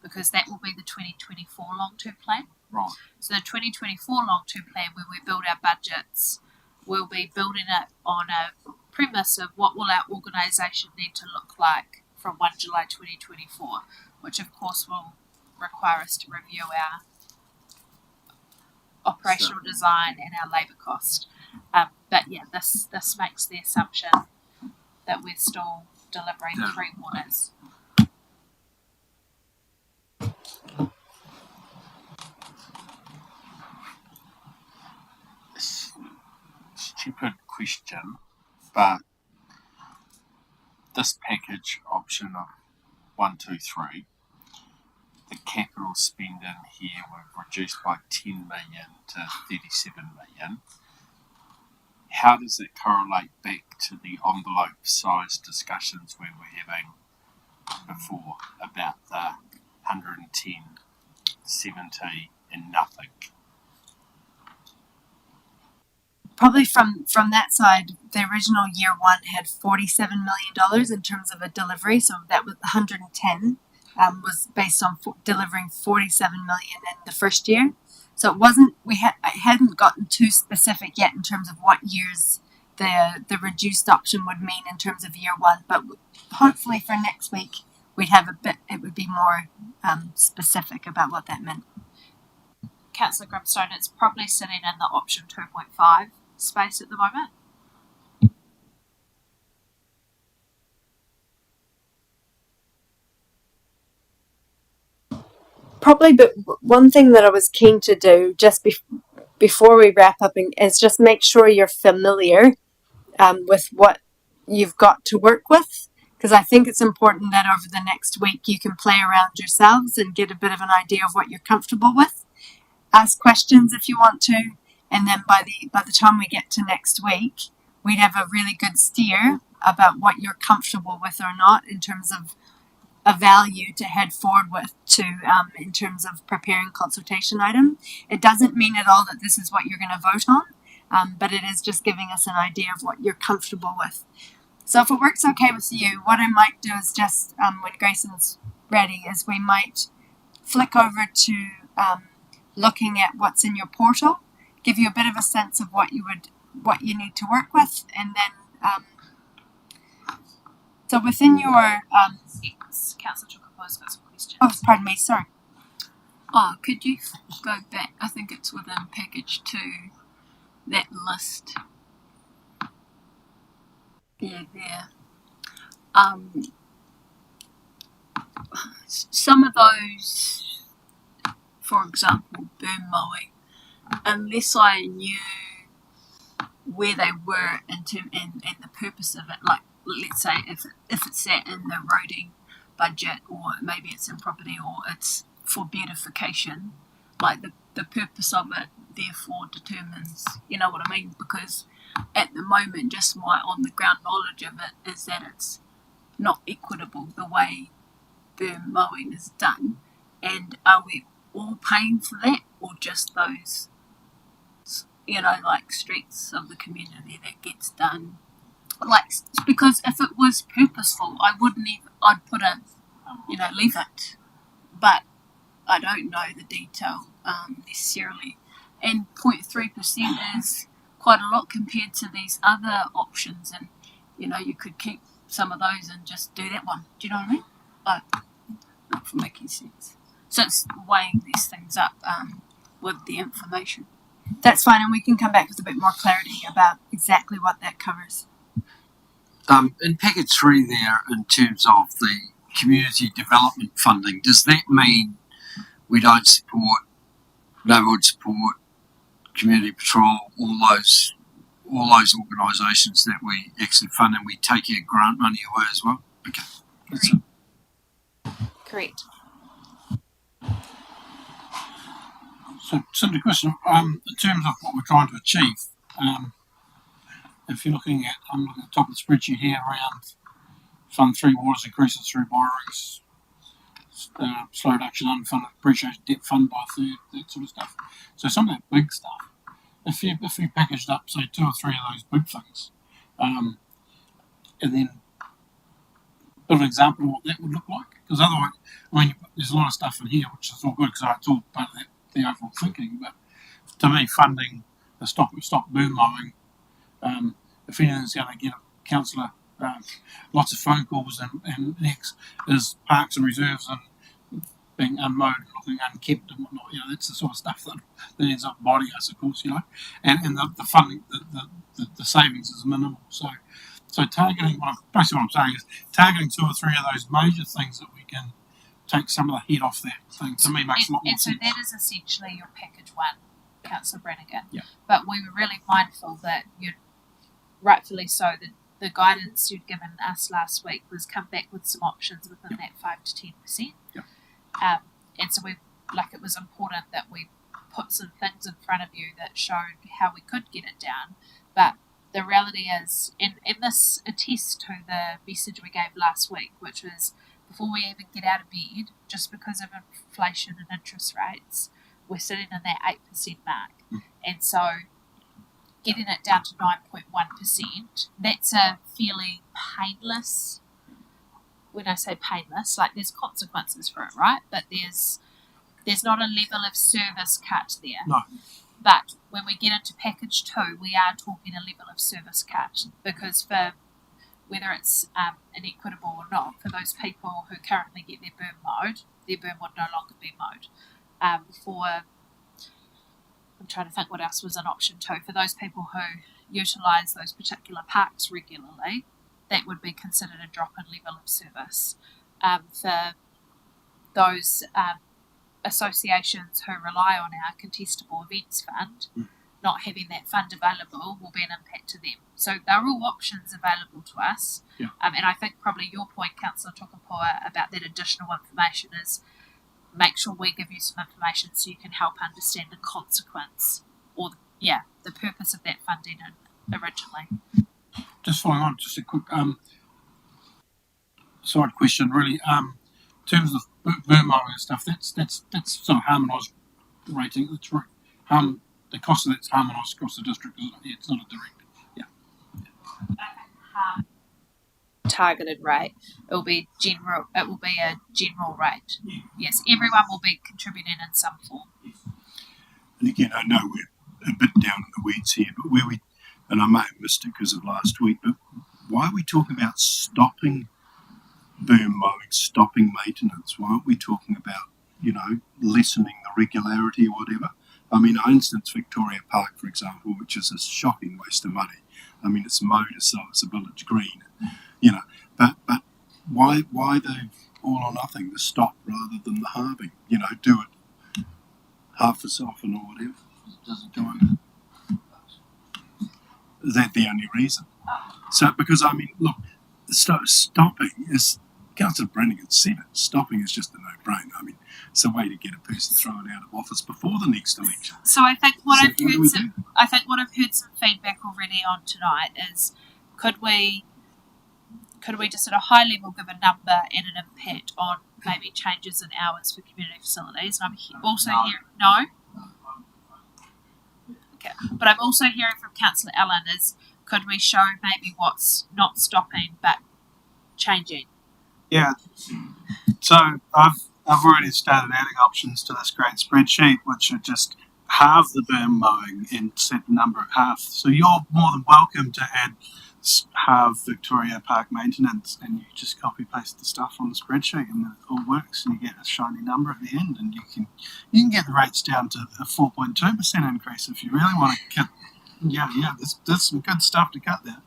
because that will be the 2024 long-term plan.
Right.
So the 2024 long-term plan, when we build our budgets, we'll be building it on a premise of what will our organisation need to look like from 1 July 2024, which of course will require us to review our operational design and our labour cost. But yeah, this makes the assumption that we're still delivering Three Waters.
Stupid question, but this package option of 1, 2, 3, the capital spend in here we've reduced by 10 million to 37 million. How does it correlate back to the envelope size discussions we were having before about the 110, 70 and nothing?
Probably from that side, the original year one had $47 million in terms of a delivery. So that was 110 was based on delivering 47 million in the first year. So it wasn't, I hadn't gotten too specific yet in terms of what years the reduced option would mean in terms of year one. But hopefully for next week, we'd have it would be more specific about what that meant.
Councillor Grimstone, it's probably sitting in the option 2.5 space at the moment.
Probably, but one thing that I was keen to do just before we wrap up is just make sure you're familiar with what you've got to work with, because I think it's important that over the next week you can play around yourselves and get a bit of an idea of what you're comfortable with. Ask questions if you want to, and then by the time we get to next week, we'd have a really good steer about what you're comfortable with or not in terms of a value to head forward with in terms of preparing consultation item. It doesn't mean at all that this is what you're going to vote on, but it is just giving us an idea of what you're comfortable with. So if it works okay with you, what I might do is just, when Grayson's ready, is we might flick over to looking at what's in your portal, give you a bit of a sense of what you need to work with, and then so within your
Councillor Chukapo's got some questions.
oh, pardon me, sorry.
Oh, could you go back? I think it's within package 2, that list. Yeah, there. Some of those, for example, burn mowing, unless I knew where they were and the purpose of it, like let's say if it's sat in the roading budget, or maybe it's in property, or it's for beautification, like the purpose of it therefore determines, you know what I mean? Because at the moment, just my on the ground knowledge of it is that it's not equitable the way burn mowing is done. And are we all paying for that, or just those, you know, like streets of the community that gets done? Like, because if it was purposeful, I wouldn't even, I'd put it, you know, leave it. But I don't know the detail necessarily. And 0.3% is quite a lot compared to these other options. And, you know, you could keep some of those and just do that one. Do you know what I mean? Like, not for making sense. So it's weighing these things up with the information.
That's fine, and we can come back with a bit more clarity about exactly what that covers.
In package 3 there, in terms of the community development funding, does that mean we don't support neighbourhood support, community patrol, all those organisations that we actually fund, and we take our grant money away as well? Okay, that's it.
Correct.
So, simple question. In terms of what we're trying to achieve, if you're looking at, I'm looking at the top of the spreadsheet here around Fund 3 waters increases through borrowings, slow reduction, unfunded depreciation, debt fund by a third, that sort of stuff. So some of that big stuff, if you packaged up, say, 2 or 3 of those big things, and then build an example of what that would look like, because otherwise, I mean, there's a lot of stuff in here which is all good because it's all part of the overall thinking. But to me, funding the stop boom mowing, if anything's going to get a councillor lots of phone calls and next is parks and reserves and being unmowed and looking unkept and whatnot. You know, that's the sort of stuff that ends up biting us, of course. You know, and the funding, the savings is minimal. So targeting, basically what I'm saying is targeting 2 or 3 of those major things that we can take some of the heat off that thing, to me makes a lot more sense.
And so that is essentially your package 1, Councillor Brannigan.
Yeah.
But we were really mindful that you'd, rightfully so, that the guidance you'd given us last week was come back with some options within that 5 to 10%.
Yeah.
And so it was important that we put some things in front of you that showed how we could get it down. But the reality is, in this attest to the message we gave last week, which was before we even get out of bed, just because of inflation and interest rates, we're sitting in that 8% mark. And so getting it down to 9.1%, that's a fairly painless, when I say painless, like there's consequences for it, right? But there's not a level of service cut there.
No.
But when we get into package 2, we are talking a level of service cut, because for whether it's inequitable or not, for those people who currently get their burn mowed, their burn would no longer be mowed. I'm trying to think what else was an option 2. For those people who utilise those particular parks regularly, that would be considered a drop in level of service. For those associations who rely on our contestable events fund, not having that fund available will be an impact to them. So they're all options available to us.
Yeah.
And I think probably your point, Councillor Tukapoa, about that additional information is make sure we give you some information so you can help understand the consequence or the purpose of that funding originally.
Just following on, just a quick side question, really. In terms of burn mowing and stuff, that's sort of harmonised rating. That's right. The cost of that's harmonised across the district, isn't it? Yeah, it's not a direct. Yeah.
targeted rate. It will be general. It will be a general rate. Yes, everyone will be contributing in some form.
And again, I know we're a bit down in the weeds here, but and I may have missed it because of last week, but why are we talking about stopping boom mowing, stopping maintenance? Why aren't we talking about, lessening the regularity or whatever? I mean, I instance Victoria Park, for example, which is a shocking waste of money. I mean, it's mowed as though it's a village green, but why the all or nothing, the stop rather than the halving? Do it half as often or whatever.
Does it do it?
Is that the only reason? So, because I mean, look, stopping is, Councillor Brannigan said it, stopping is just a no-brainer. I mean, it's a way to get a person thrown out of office before the next election.
So I think what
So
I've
what do
heard
we
some, I think what I've heard some feedback already on tonight is, could we just at a high level give a number and an impact on maybe changes in hours for community facilities? And I'm also hearing no. Okay, but I'm also hearing from Councillor Allen is, could we show maybe what's not stopping but changing?
Yeah. So I've already started adding options to this great spreadsheet, which are just halve the berm mowing and set the number at half. So you're more than welcome to add halve Victoria Park maintenance, and you just copy paste the stuff on the spreadsheet, and it all works, and you get a shiny number at the end, and you can get the rates down to a 4.2% increase if you really want to cut. Yeah, there's some good stuff to cut there,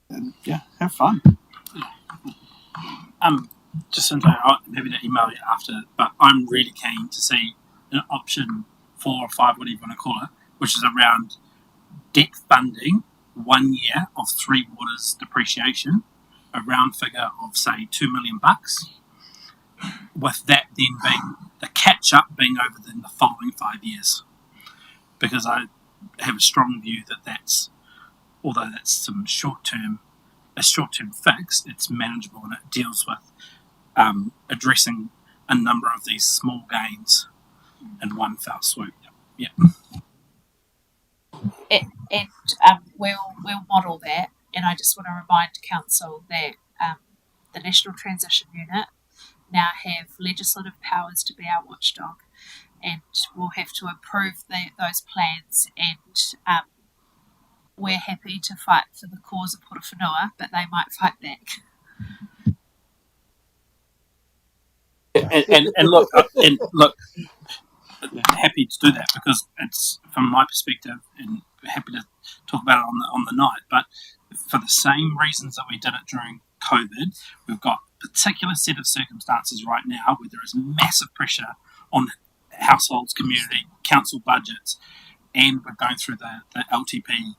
and have fun.
Jacinta, I'll maybe to email you after, but I'm really keen to see an option 4 or 5, whatever you want to call it, which is around debt funding 1 year of Three Waters depreciation, a round figure of say $2 million, with that then being the catch up being over in the following 5 years, because I have a strong view that although that's a short term fix, it's manageable and it deals with addressing a number of these small gains in one fell swoop. Yeah.
We'll model that, and I just want to remind Council that the National Transition Unit now have legislative powers to be our watchdog, and we'll have to approve those plans, and we're happy to fight for the cause of Porowhenua, but they might fight back.
And look, happy to do that, because it's, from my perspective, and happy to talk about it on the night, but for the same reasons that we did it during COVID, we've got a particular set of circumstances right now where there is massive pressure on households, community, council budgets, and we're going through the LTP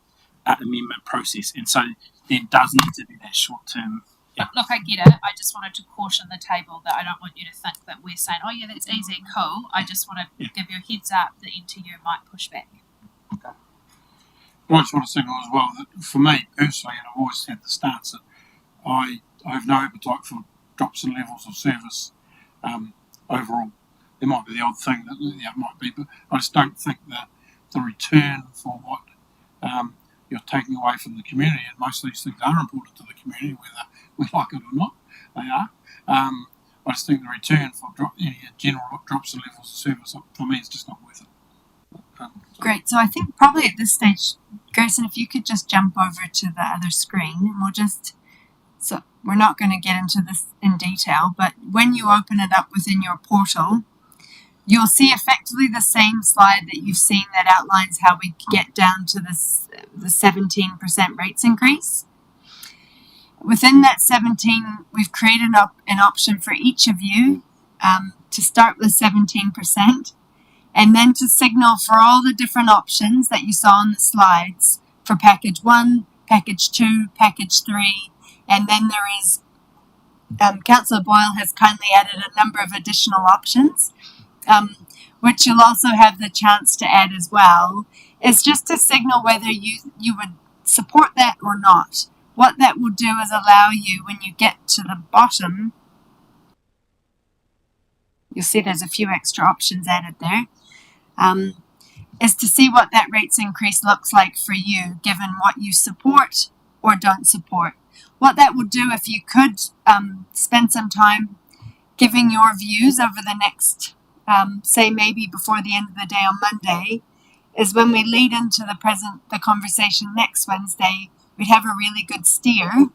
amendment process, and so there does need to be that short term. Yeah.
Look, I get it. I just wanted to caution the table that I don't want you to think that we're saying, oh yeah, that's easy, cool. I just want to give you a heads up that NTU might push back.
Okay. I just want to signal as well that for me personally, and I've always had the stance that I have no appetite for drops in levels of service overall. There might be the odd thing that might be, but I just don't think that the return for what you're taking away from the community, and most of these things are important to the community, whether we like it or not, they are. I just think the return for general drops in levels of service, for me, is just not worth it.
Great. So I think probably at this stage, Grayson, if you could just jump over to the other screen, and so we're not going to get into this in detail, but when you open it up within your portal, you'll see effectively the same slide that you've seen that outlines how we get down to the 17% rates increase. Within that 17, we've created an option for each of you to start with 17%, and then to signal for all the different options that you saw on the slides for package 1, package 2, package 3, and then there is, Councillor Boyle has kindly added a number of additional options, which you'll also have the chance to add as well. It's just to signal whether you would support that or not. What that will do is allow you, when you get to the bottom, you'll see there's a few extra options added there, is to see what that rates increase looks like for you, given what you support or don't support. what that will do, if you could spend some time giving your views over the next, say maybe before the end of the day on Monday, is when we lead into the conversation next Wednesday, we'd have a really good steer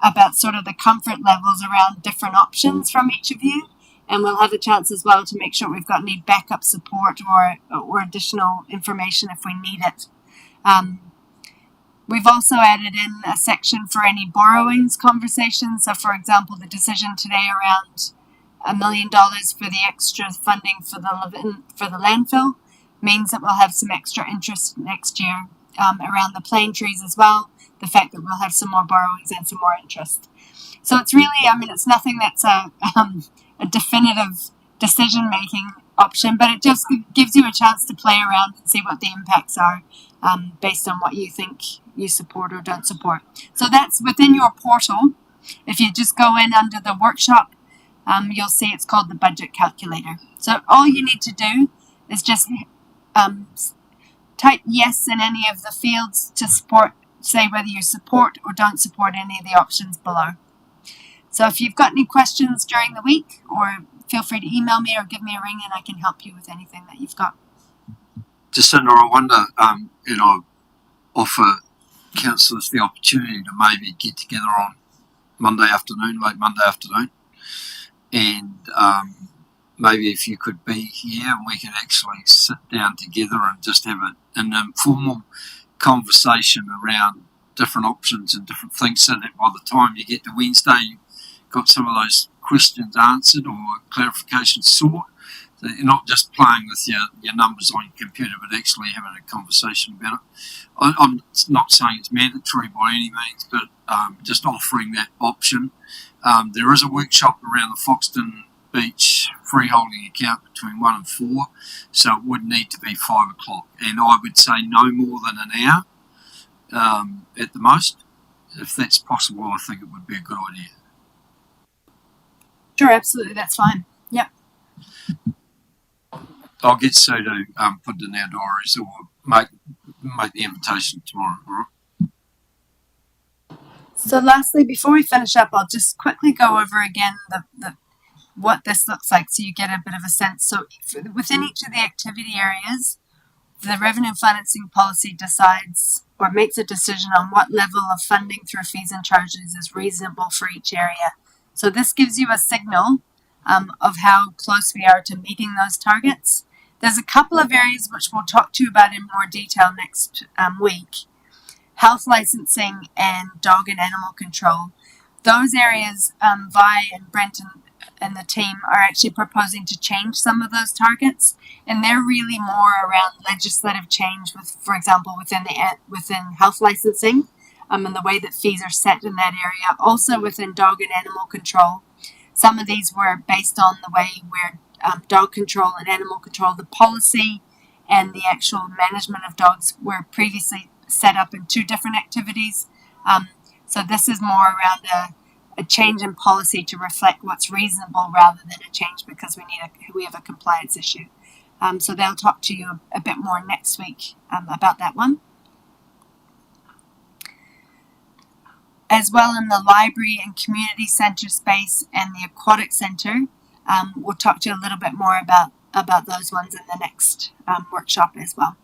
about sort of the comfort levels around different options from each of you. And we'll have a chance as well to make sure we've got any backup support or additional information if we need it. We've also added in a section for any borrowings conversations. So, for example, the decision today around $1 million for the extra funding for the landfill means that we'll have some extra interest next year around the plane trees as well. The fact that we'll have some more borrowings and some more interest. So it's really, it's nothing that's a definitive decision-making option, but it just gives you a chance to play around and see what the impacts are based on what you think you support or don't support. So that's within your portal. If you just go in under the workshop, you'll see it's called the budget calculator. So all you need to do is just type yes in any of the fields to say whether you support or don't support any of the options below. So if you've got any questions during the week, or feel free to email me or give me a ring and I can help you with anything that you've got.
Jacinda, I wonder, offer councillors the opportunity to maybe get together on late Monday afternoon, and maybe if you could be here and we could actually sit down together and just have an informal conversation around different options and different things, so that by the time you get to Wednesday, you've got some of those questions answered or clarifications sought. So you're not just playing with your numbers on your computer, but actually having a conversation about it. I'm not saying it's mandatory by any means, but just offering that option. There is a workshop around the Foxton Beach freeholding account between 1 and 4, so it would need to be 5 o'clock, and I would say no more than an hour at the most. If that's possible, I think it would be a good idea.
Sure, absolutely, that's fine. Yep.
I'll get Sue to put it in our diaries, or make the invitation tomorrow. All right?
So lastly, before we finish up, I'll just quickly go over again what this looks like so you get a bit of a sense. So within each of the activity areas, the revenue financing policy decides or makes a decision on what level of funding through fees and charges is reasonable for each area. So this gives you a signal of how close we are to meeting those targets. There's a couple of areas which we'll talk to you about in more detail next week. Health licensing and dog and animal control. Those areas, Vi and Brent and the team are actually proposing to change some of those targets, and they're really more around legislative change, with, for example, within health licensing, and the way that fees are set in that area. Also within dog and animal control, some of these were based on the way where dog control and animal control, the policy and the actual management of dogs were previously set up in two different activities. So this is more around a change in policy to reflect what's reasonable rather than a change because we have a compliance issue. So they'll talk to you a bit more next week about that one. As well, in the library and community centre space and the aquatic centre, we'll talk to you a little bit more about those ones in the next workshop as well.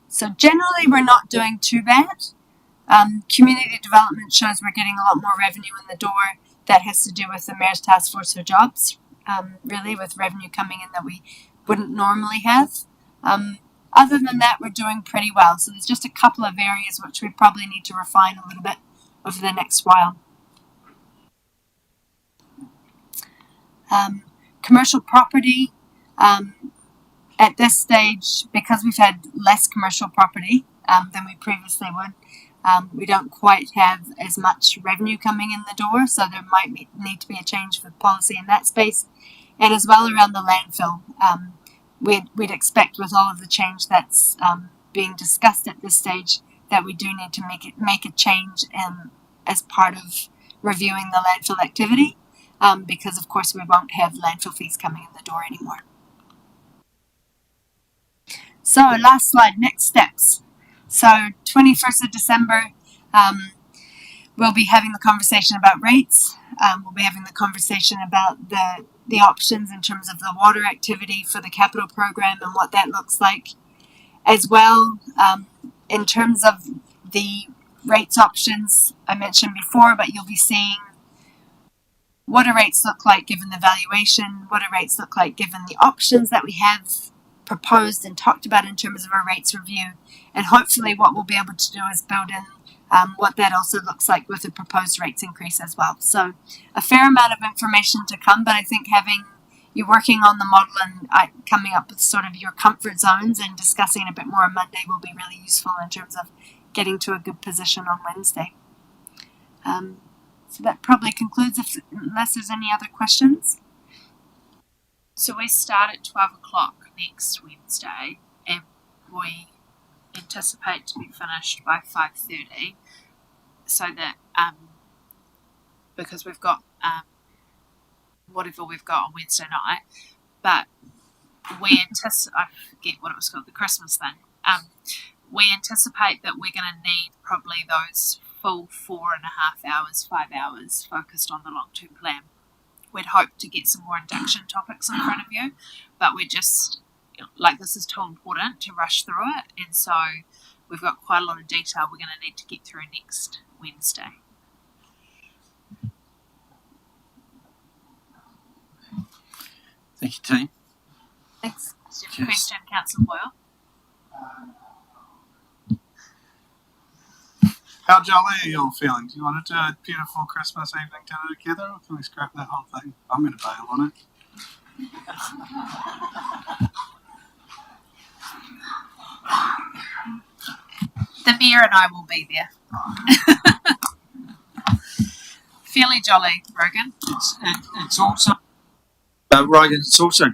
So generally we're not doing too bad. Community development shows we're getting a lot more revenue in the door. That has to do with the Mayor's Task Force for Jobs, really, with revenue coming in that we wouldn't normally have. Other than that, we're doing pretty well. So there's just a couple of areas which we probably need to refine a little bit over the next while. Commercial property. At this stage, because we've had less commercial property than we previously would, we don't quite have as much revenue coming in the door, so there might need to be a change for policy in that space. And as well around the landfill, we'd expect with all of the change that's being discussed at this stage that we do need to make a change as part of reviewing the landfill activity, because of course we won't have landfill fees coming in the door anymore. So last slide, next steps. So 21st of December, We'll be having the conversation about rates. We'll be having the conversation about the options in terms of the water activity for the capital program and what that looks like. As well, in terms of the rates options I mentioned before, but you'll be seeing what do rates look like given the valuation, what do rates look like given the options that we have proposed and talked about in terms of a rates review, and hopefully what we'll be able to do is build in what that also looks like with a proposed rates increase as well. So a fair amount of information to come, but I think having you working on the model and coming up with sort of your comfort zones and discussing a bit more on Monday will be really useful in terms of getting to a good position on Wednesday. So that probably concludes, unless there's any other questions.
So we start at 12 o'clock next Wednesday, and we anticipate to be finished by 5:30, so that because we've got whatever we've got on Wednesday night, but we anticipate, I forget what it was called, the Christmas thing. We anticipate that we're going to need probably those full 4.5 hours, 5 hours focused on the long-term plan. We'd hope to get some more induction topics in front of you, but we're just, like, this is too important to rush through it, and so we've got quite a lot of detail we're going to need to get through next Wednesday.
Thank you, team.
Thanks.
Question, Councillor Boyle.
How jolly are you all feeling? Do you want to do a beautiful Christmas evening dinner together, or can we scrap that whole thing? I'm going to bail on it.
The Mayor and I will be there. Fairly jolly, Rogan.
It's also Rogan. It's also